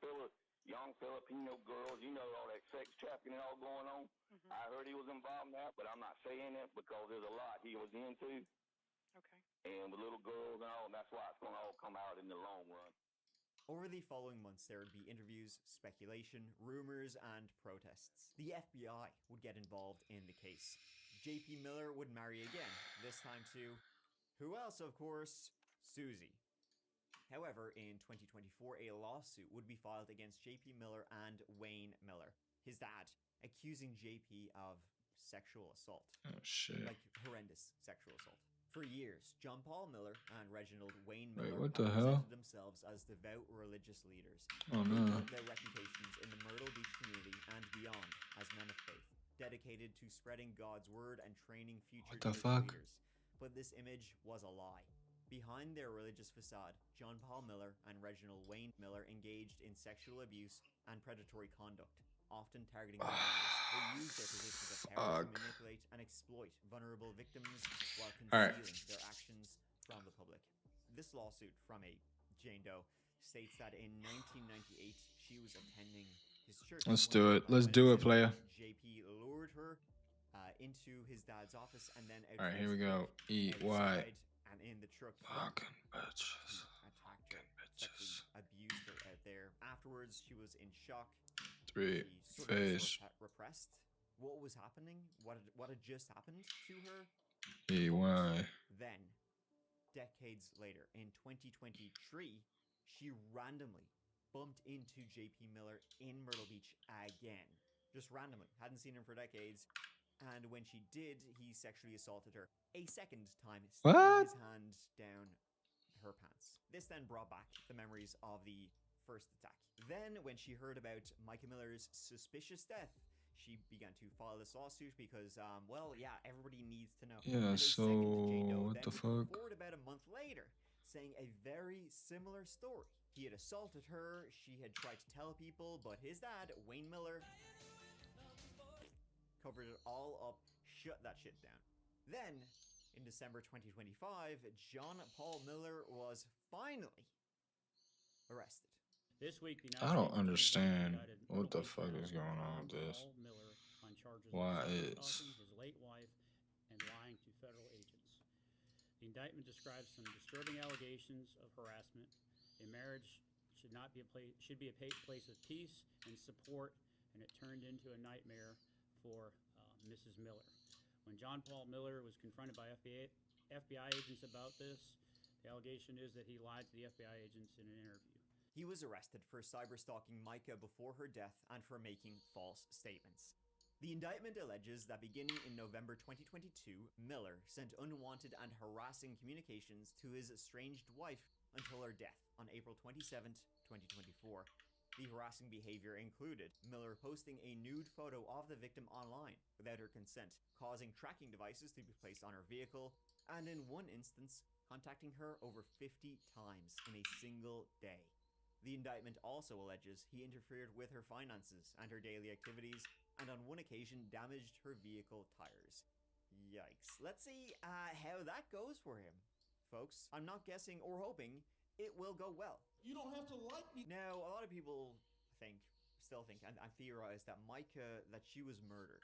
young Filipino girls, you know, all that sex trafficking and all going on. Mm-hmm. I heard he was involved in that, but I'm not saying it because there's a lot he was into. Okay. And with little girls and all, and that's why it's going to all come out in the long run. Over the following months, there would be interviews, speculation, rumors, and protests. The FBI would get involved in the case. JP Miller would marry again, this time to who else, of course? Susie. However, in 2024, a lawsuit would be filed against JP Miller and Wayne Miller, his dad, accusing JP of sexual assault. Oh, shit. Like horrendous sexual assault. For years, John Paul Miller and Reginald Wayne Wait, Miller what the hell? presented themselves as devout religious leaders. Oh, They no. built their reputations in the Myrtle Beach community and beyond as men of faith, dedicated to spreading God's word and training future What the church fuck? leaders. But this image was a lie. Behind their religious facade, John Paul Miller and Reginald Wayne Miller engaged in sexual abuse and predatory conduct, often targeting minors. They used their positions of power to manipulate and exploit vulnerable victims while Alright. concealing their actions from the public. This lawsuit from a Jane Doe states that in 1998 she was attending his church. Let's do it. Let's do it, player. JP lured her into his dad's office and then out Alright, to here we his go. truck, EY. outside and in the truck. Fucking bitches. Attacked her, sexually abused her out there. Afterwards, she was in shock. 3 She face. repressed what was happening, what had just happened to her. EY. Then, decades later, in 2023, she randomly bumped into JP Miller in Myrtle Beach again. Just randomly. Hadn't seen him for decades. And when she did, he sexually assaulted her a second time, sticking What? his hand down her pants. This then brought back the memories of the first attack. Then, when she heard about Micah Miller's suspicious death, she began to file this lawsuit because, well, yeah, everybody needs to know. Yeah, And a second Jane Doe what then the would come fuck? forward about a month later, saying a very similar story. He had assaulted her, she had tried to tell people, but his dad, Wayne Miller, covered it all up, shut that shit down. Then, in December 2025, John Paul Miller was finally arrested. This week, the I don't United States understand indicted what the Myrtle fuck Beach is going on John with this. Paul Miller on charges Why of is? stalking his late wife and lying to federal agents. The indictment describes some disturbing allegations of harassment. A marriage should not be should be a place of peace and support, and it turned into a nightmare for Mrs. Miller. When John Paul Miller was confronted by FBI agents about this, the allegation is that he lied to the FBI agents in an interview. He was arrested for cyberstalking Micah before her death and for making false statements. The indictment alleges that beginning in November 2022, Miller sent unwanted and harassing communications to his estranged wife until her death on April 27, 2024. The harassing behavior included Miller posting a nude photo of the victim online without her consent, causing tracking devices to be placed on her vehicle, and in one instance, contacting her over 50 times in a single day. The indictment also alleges he interfered with her finances and her daily activities, and on one occasion damaged her vehicle tires. Yikes. Let's see how that goes for him, folks. I'm not guessing or hoping it will go well. You don't have to like me. Now, a lot of people still think, and theorize that Micah, that she was murdered.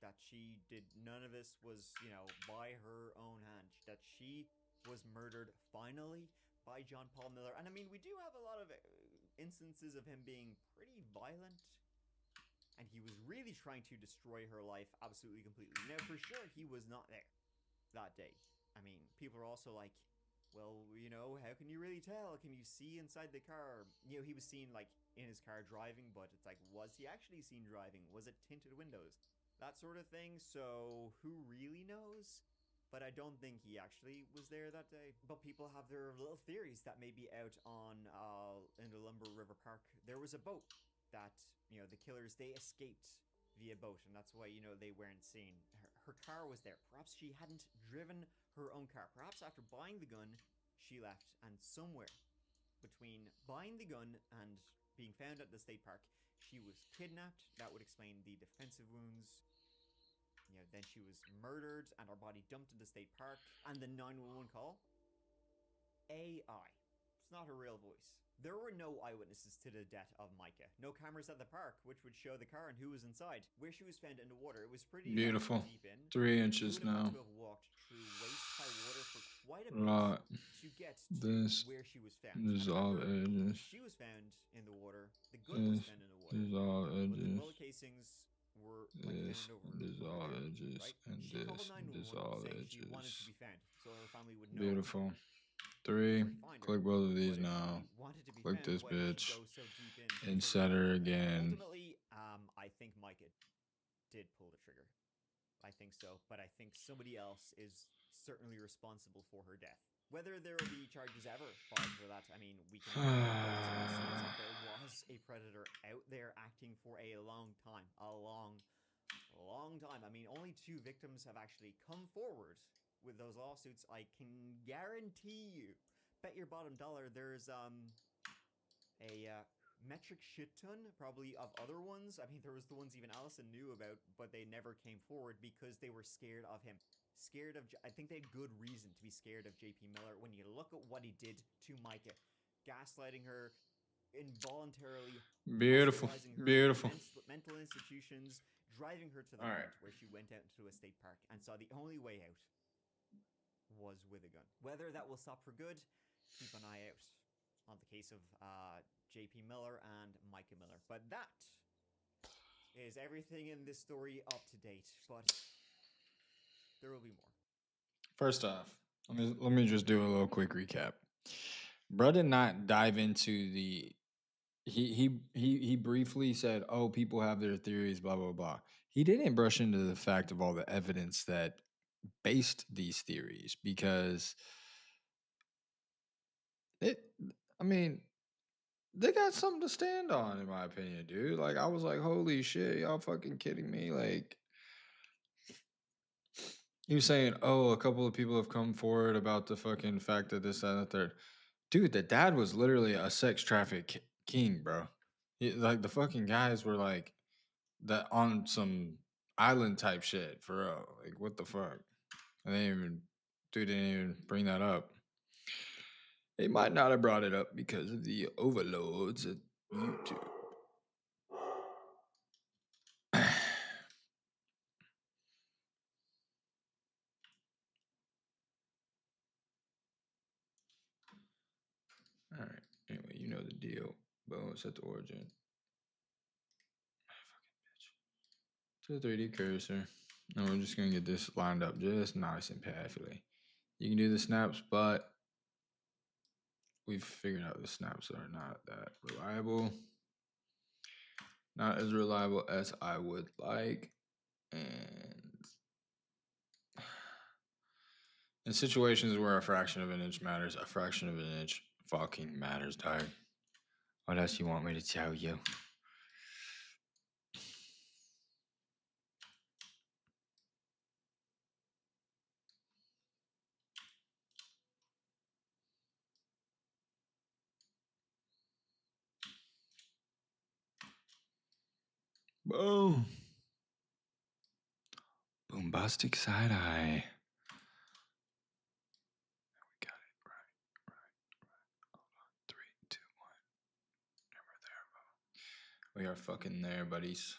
That she did, none of this was, by her own hand. That she was murdered finally by John Paul Miller. And I mean, we do have a lot of instances of him being pretty violent. And he was really trying to destroy her life absolutely completely. Now, for sure, he was not there that day. I mean, people are also like, well, how can you really tell? Can you see inside the car? He was seen, in his car driving, but it's like, was he actually seen driving? Was it tinted windows? That sort of thing. So, who really knows? But I don't think he actually was there that day. But people have their little theories that maybe out on, in the Lumber River Park, there was a boat that, the killers, they escaped via boat, and that's why, they weren't seen. Her car was there. Perhaps she hadn't driven her own car. Perhaps after buying the gun, she left, and somewhere between buying the gun and being found at the state park, she was kidnapped. That would explain the defensive wounds. Then she was murdered and her body dumped in the state park. And the 911 call? AI. It's not her real voice. There were no eyewitnesses to the death of Micah. No cameras at the park, which would show the car and who was inside. Where she was found in the water, it was pretty Beautiful. deep in. 3 inches She would have now. had to have walked through waist-high water for quite a Lot. bit to get to This where she was found. is all edges. She was found in the water. The gun was This found in the water. is all But the edges. bullet casings were This found over is all here, edges, right? and She called this 911 is all saying she wanted to edges. be found, so her family would know. Beautiful. 3. Find her. Click both of these But if now. she wanted to be Click found, this why did she bitch. go so deep in And for set her it? again. Ultimately, I think Micah did pull the trigger. I think so, but I think somebody else is certainly responsible for her death. Whether there will be charges ever filed for that, I mean, we can. It certainly seems like there was a predator out there acting for a long time, a long time. I mean, only 2 victims have actually come forward with those lawsuits. I can guarantee you, bet your bottom dollar, there's a metric shit ton probably of other ones. I mean, there was the ones even Allison knew about, but they never came forward because they were scared of him. Scared of, I think they had good reason to be scared of JP Miller when you look at what he did to Micah. Gaslighting her, involuntarily Beautiful. hospitalizing her Beautiful. in mental institutions, driving her to the All point right. where she went out into a state park and saw the only way out was with a gun. Whether that will stop for good, keep an eye out on the case of JP Miller and Micah Miller. But that is everything in this story up to date, but there will be more. First off, let me just do a little quick recap. Bro did not dive into the he briefly said, "Oh, people have their theories, blah blah blah." He didn't brush into the fact of all the evidence that based these theories because I mean, they got something to stand on, in my opinion, dude. Like, I was like, holy shit, y'all fucking kidding me? Like, he was saying, oh, a couple of people have come forward about the fucking fact that this, that, and the third. Dude, the dad was literally a sex traffic king, bro. Like, the fucking guys were like that on some island type shit, for real. Like, what the fuck? And dude didn't even bring that up. They might not have brought it up because of the overloads at YouTube. All right. Anyway, you know the deal. Boom, set the origin. Fucking bitch. To the 3D cursor. And we're just gonna get this lined up just nice and perfectly. You can do the snaps, but we've figured out the snaps are not that reliable. Not as reliable as I would like. And in situations where a fraction of an inch matters, a fraction of an inch fucking matters, dog. What else you want me to tell you? Boom. Boombastic side eye. We got it. Right. Hold on. 3, 2, 1. And we're there, bro. We are fucking there, buddies.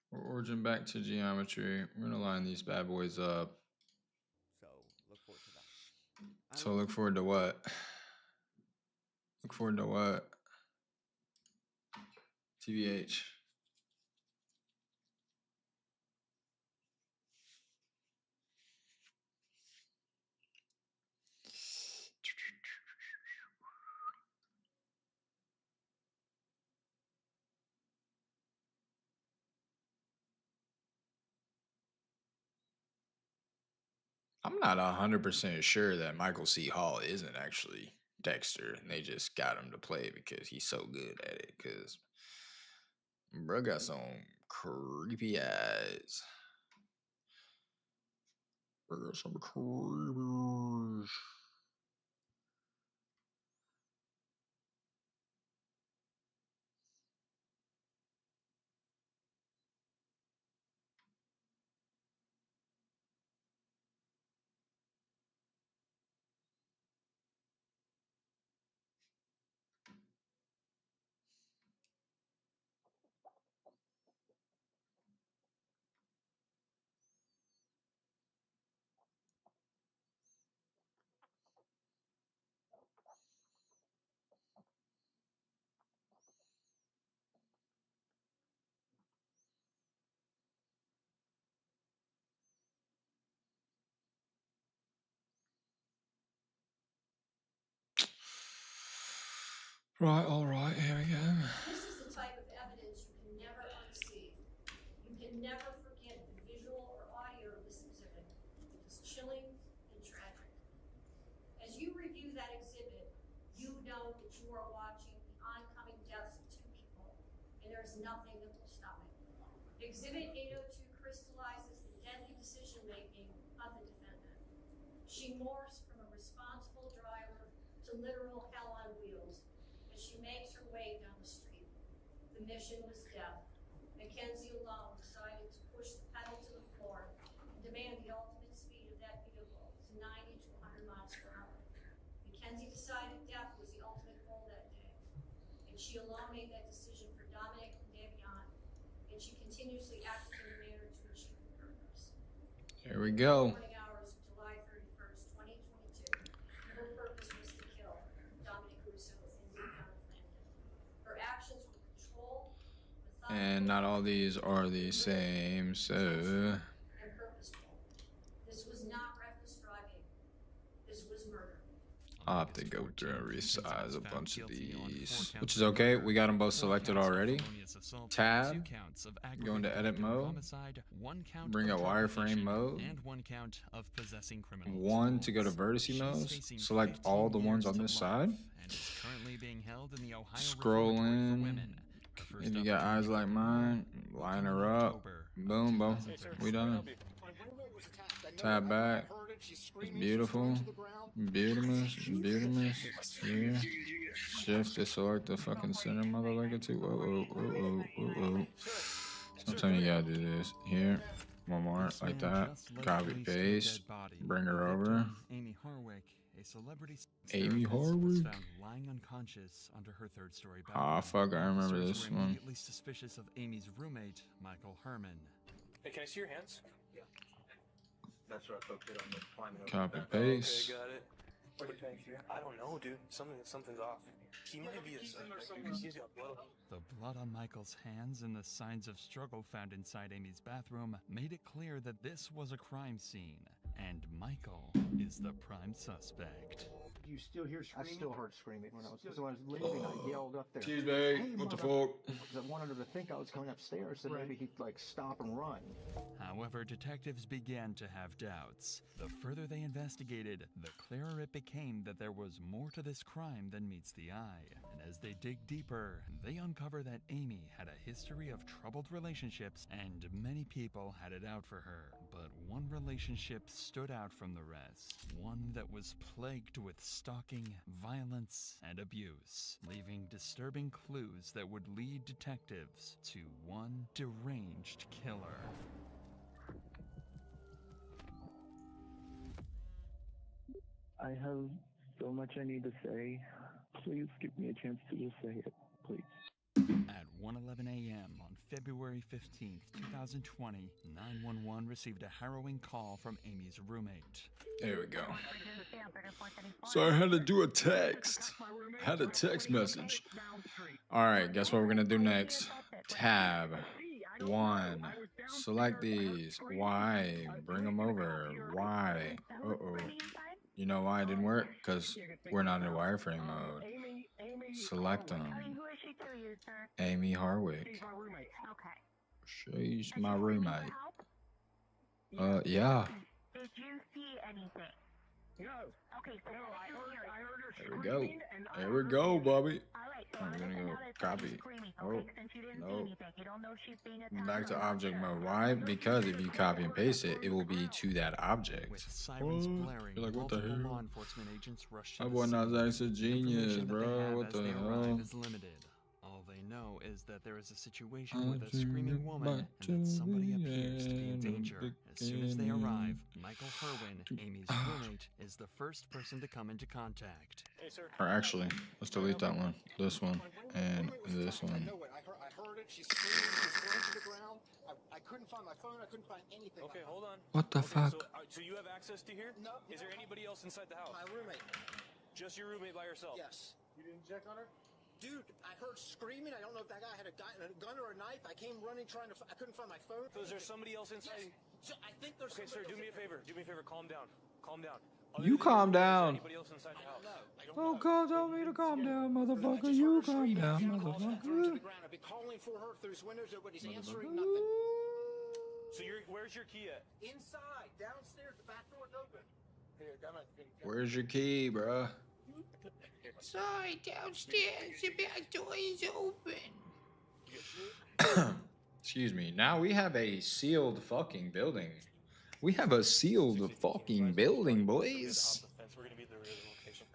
We're origin back to geometry. We're gonna line these bad boys up. So look forward to that. So look forward to what? Look forward to what? TVH. I'm not 100% sure that Michael C. Hall isn't actually Dexter, and they just got him to play because he's so good at it. Because bro got some creepy eyes. Bro got some creepy eyes. Right, all right, here we go. This is the type of evidence you can never unsee. You can never forget the visual or audio of this exhibit. It's chilling and tragic. As you review that exhibit, you know that you are watching the oncoming deaths of two people, and there's nothing that will stop it. Exhibit 802 crystallizes the deadly decision-making of the defendant. She morphs from a responsible driver to literal hell on wheels as she makes her way down the street. The mission was death. Mackenzie alone decided to push the pedal to the floor and demand the ultimate speed of that vehicle to 90 to 100 miles per hour. Mackenzie decided death was the ultimate goal that day, and she alone made that decision for Dominic and Davion, and she continuously acted in a manner to achieve the purpose. Here we go. Morning hours of July 31st, 2022, her purpose was to kill Dominic Russo and Davion Flanagan. Her actions were controlled, And not all these are the same, so and purposeful. This was not reckless driving. This was murder. I'll have to go through and resize a bunch of these, which is okay. We got them both selected already. Tab, go into edit mode, bring up wireframe mode, and 1 count of possessing criminals. 1 to go to vertice mode, select all the ones on this side, And is currently being held in the Ohio scroll Reformatory for in, Women. if you got eyes like mine, line her up, boom, boom, we done. Tab back, it's beautiful, beautimous, yeah. Shift to select the fucking center motherfucker too. Whoa. Sometimes you gotta do this. Here, one more, like that. Copy, paste, bring her over. Amy Harwick, a celebrity Amy therapist, was Harwick. found lying unconscious under her third-story Ah, bathroom. fuck, I remember Officers this were one. immediately suspicious of Amy's roommate, Michael Herman. Hey, can I see your hands? Yeah. That's what I poked it on the climate. Copy, paste. Okay, got it. What do you think? I don't know, dude. Something's off. He might be a suspect because he's got blood. The blood on Michael's hands and the signs of struggle found inside Amy's bathroom made it clear that this was a crime scene, and Michael is the prime suspect. You still hear screaming? I still heard screaming when I was leaving. I yelled up there. Cheese bag, what the fuck? Because I wanted her to think I was coming upstairs, so maybe he'd like stop and run. However, detectives began to have doubts. The further they investigated, the clearer it became that there was more to this crime than meets the eye. And as they dig deeper, they uncover that Amy had a history of troubled relationships, and many people had it out for her. But one relationship stood out from the rest. One that was plagued with stalking, violence, and abuse, leaving disturbing clues that would lead detectives to one deranged killer. I have so much I need to say. Please give me a chance to just say it, please. At 1:11 a.m. on February 15th, 2020, 911 received a harrowing call from Amy's roommate. There we go. So I had to do a text. Had a text message. All right, guess what we're gonna do next? Tab 1. Select these. Why? Bring them over. Why? Uh-oh. You know why it didn't work? Because we're not in wireframe mode. Select them. Who is she to you, sir? Amy Harwick. She's my roommate. Okay. She's my roommate. Yeah. Did you see anything? No. Okay, so I heard her There we go. There we go, Bobby. Alright, so I'm I'm gonna gonna go now that copy. she's screaming, Oh, okay, since you didn't see no. anything. You don't know if she's being attacked Back to or not. object mode. Why? Because if you copy and paste it, it will be to that object. With sirens blaring, You're like, what the multiple hell? law enforcement agents rushed to My the boy scene. Nazak's a genius, Information that they bro. have What as the they hell? arrive is limited. All they know is that there is a situation with a I'm screaming woman back and that somebody to the appears to be in end of danger. As soon as they beginning. arrive, Michael Herwin, Amy's roommate, is the first person to come into contact. Hey, sir. Or actually, let's delete that one. This one. And this I one. know it. I heard it. She's screaming. She's going to the ground. I couldn't find my phone. I couldn't find anything. Okay, hold on. What the Okay, fuck? So you have access to here? No. Is there anybody else inside the house? My roommate. Just your roommate by yourself? Yes. You didn't check on her? Dude, I heard screaming. I don't know if that guy had a gun or a knife. I came running trying to. I couldn't find my phone. So is there somebody else inside? Yes. I think there's. Okay, sir, do me a favor. Do me a favor. Calm down. Calm down. You calm down. Don't tell me to calm down, motherfucker. You calm down, motherfucker. I've been calling for her through his windows. Nobody's answering nothing. So where's your key at? Inside, downstairs, the back door's open. Here, come on. Where's your key, bruh? Sorry, downstairs. The back door is open. Excuse me. Now we have a sealed fucking building. We have a sealed fucking building, boys. We're gonna be at the rear location.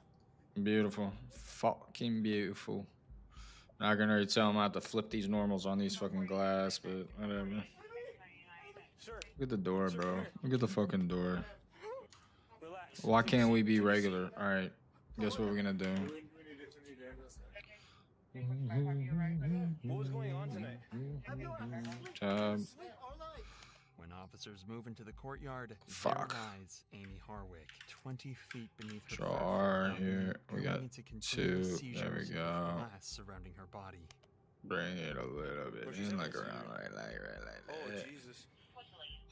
Beautiful. Fucking beautiful. Not gonna really tell them I have to flip these normals on these fucking glass, but whatever. Look at the door, bro. Look at the fucking door. Why can't we be regular? Alright. Guess what we're gonna do? What was going on tonight? Job. When officers move into the courtyard, Fuck. there lies Amy Harwick, 20 feet beneath her Jar here. We got growing into continuous 2. There we seizures of go. glass surrounding her body. Bring it a little bit in, like around, like Oh, that. Jesus.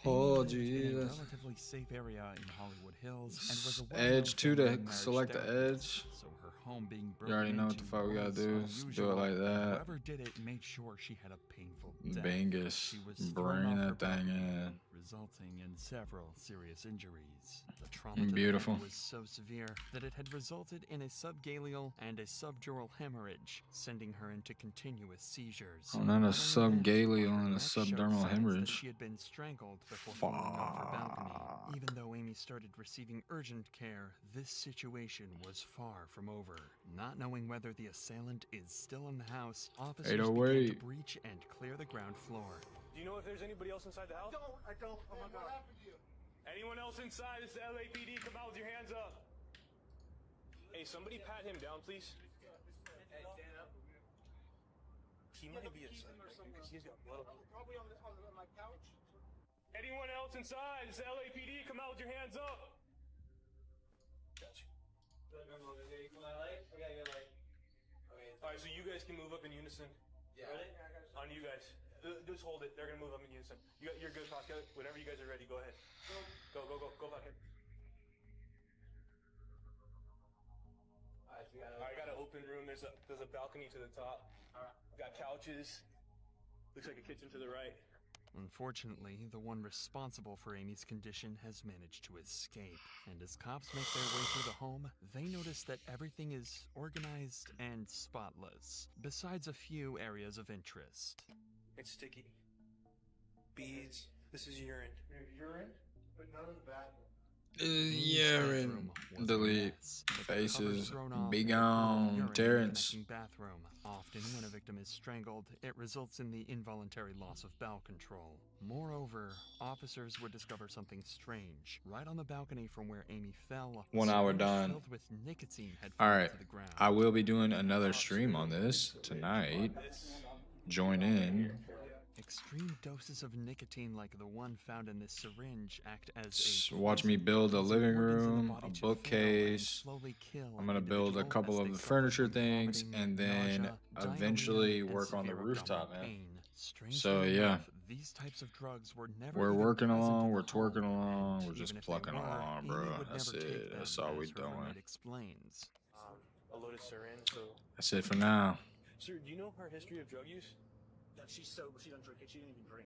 Oh, Amy lived in a Jesus. relatively safe area in Hollywood Hills and was a Edge well-known 2 to family marriage select the therapist, edge. So her home being You broken already know what into the fuck we gotta was do. unusual. Do it like that. Whoever did it made sure she had a painful death. Bangus. She was thrown Bring off her that thing balcony, in. resulting in several serious injuries. The trauma to the Beautiful. head was so severe that it had resulted in a subgaleal and a subdural hemorrhage, sending her into continuous seizures. Oh, not a Not only subgaleal and a that, showed subdermal signs that hemorrhage. she had been strangled before falling off her balcony. Even though Amy started receiving urgent care, this situation was far from over. Not knowing whether the assailant is still in the house, officers began to 808. breach and clear the ground floor. Do you know if there's anybody else inside the house? I don't. Oh my God. Anyone else inside? It's the LAPD. Come out with your hands up. Hey, somebody pat him down, please. Hey, stand up. He might be a psycho because he's got blood. Probably on my couch. Anyone else inside? It's the LAPD. Come out with your hands up. Gotcha. Alright, so you guys can move up in unison. Yeah. Ready? On you guys. Just hold it. They're gonna move up in unison. You're good, Pascal. Whenever you guys are ready, go ahead. Go back here. I got an open room. There's a balcony to the top. Got couches. Looks like a kitchen to the right. Unfortunately, the one responsible for Amy's condition has managed to escape, and as cops make their way through the home, they notice that everything is organized and spotless, besides a few areas of interest. It's sticky. Beads. This is urine. Urine, but none in the bathroom. Urine. Was a Delete. mess, with the covers Faces. thrown off Be and a pool of gone. urine in the Terrence. connecting bathroom. Often, when a victim is strangled, it results in the involuntary loss of bowel control. Moreover, officers would discover something strange. Right on the balcony from where Amy fell, 1 hour syringe done. filled with nicotine had fallen Alright. to the ground. I will be doing another stream on this tonight. Join in. Extreme doses of nicotine like the one found in this syringe act as a Watch me build a causing living organs in the room, body a to fail and bookcase. slowly kill I'm gonna an build a individual couple as of they the suffer furniture from things, vomiting, and then nausea, diarrhea, eventually and work on the severe rooftop, abdominal man. pain. Strangely So yeah, enough, these types of drugs were never we're even working present in along, the we're home, twerking along, we're and just even if they plucking were, along, Amy bro. would That's never take it. them, That's all we as her doing. roommate explains. A loaded syringe. So, That's it for now. sir, do you know her history of drug use? She's sober. She doesn't drink it. She didn't even drink.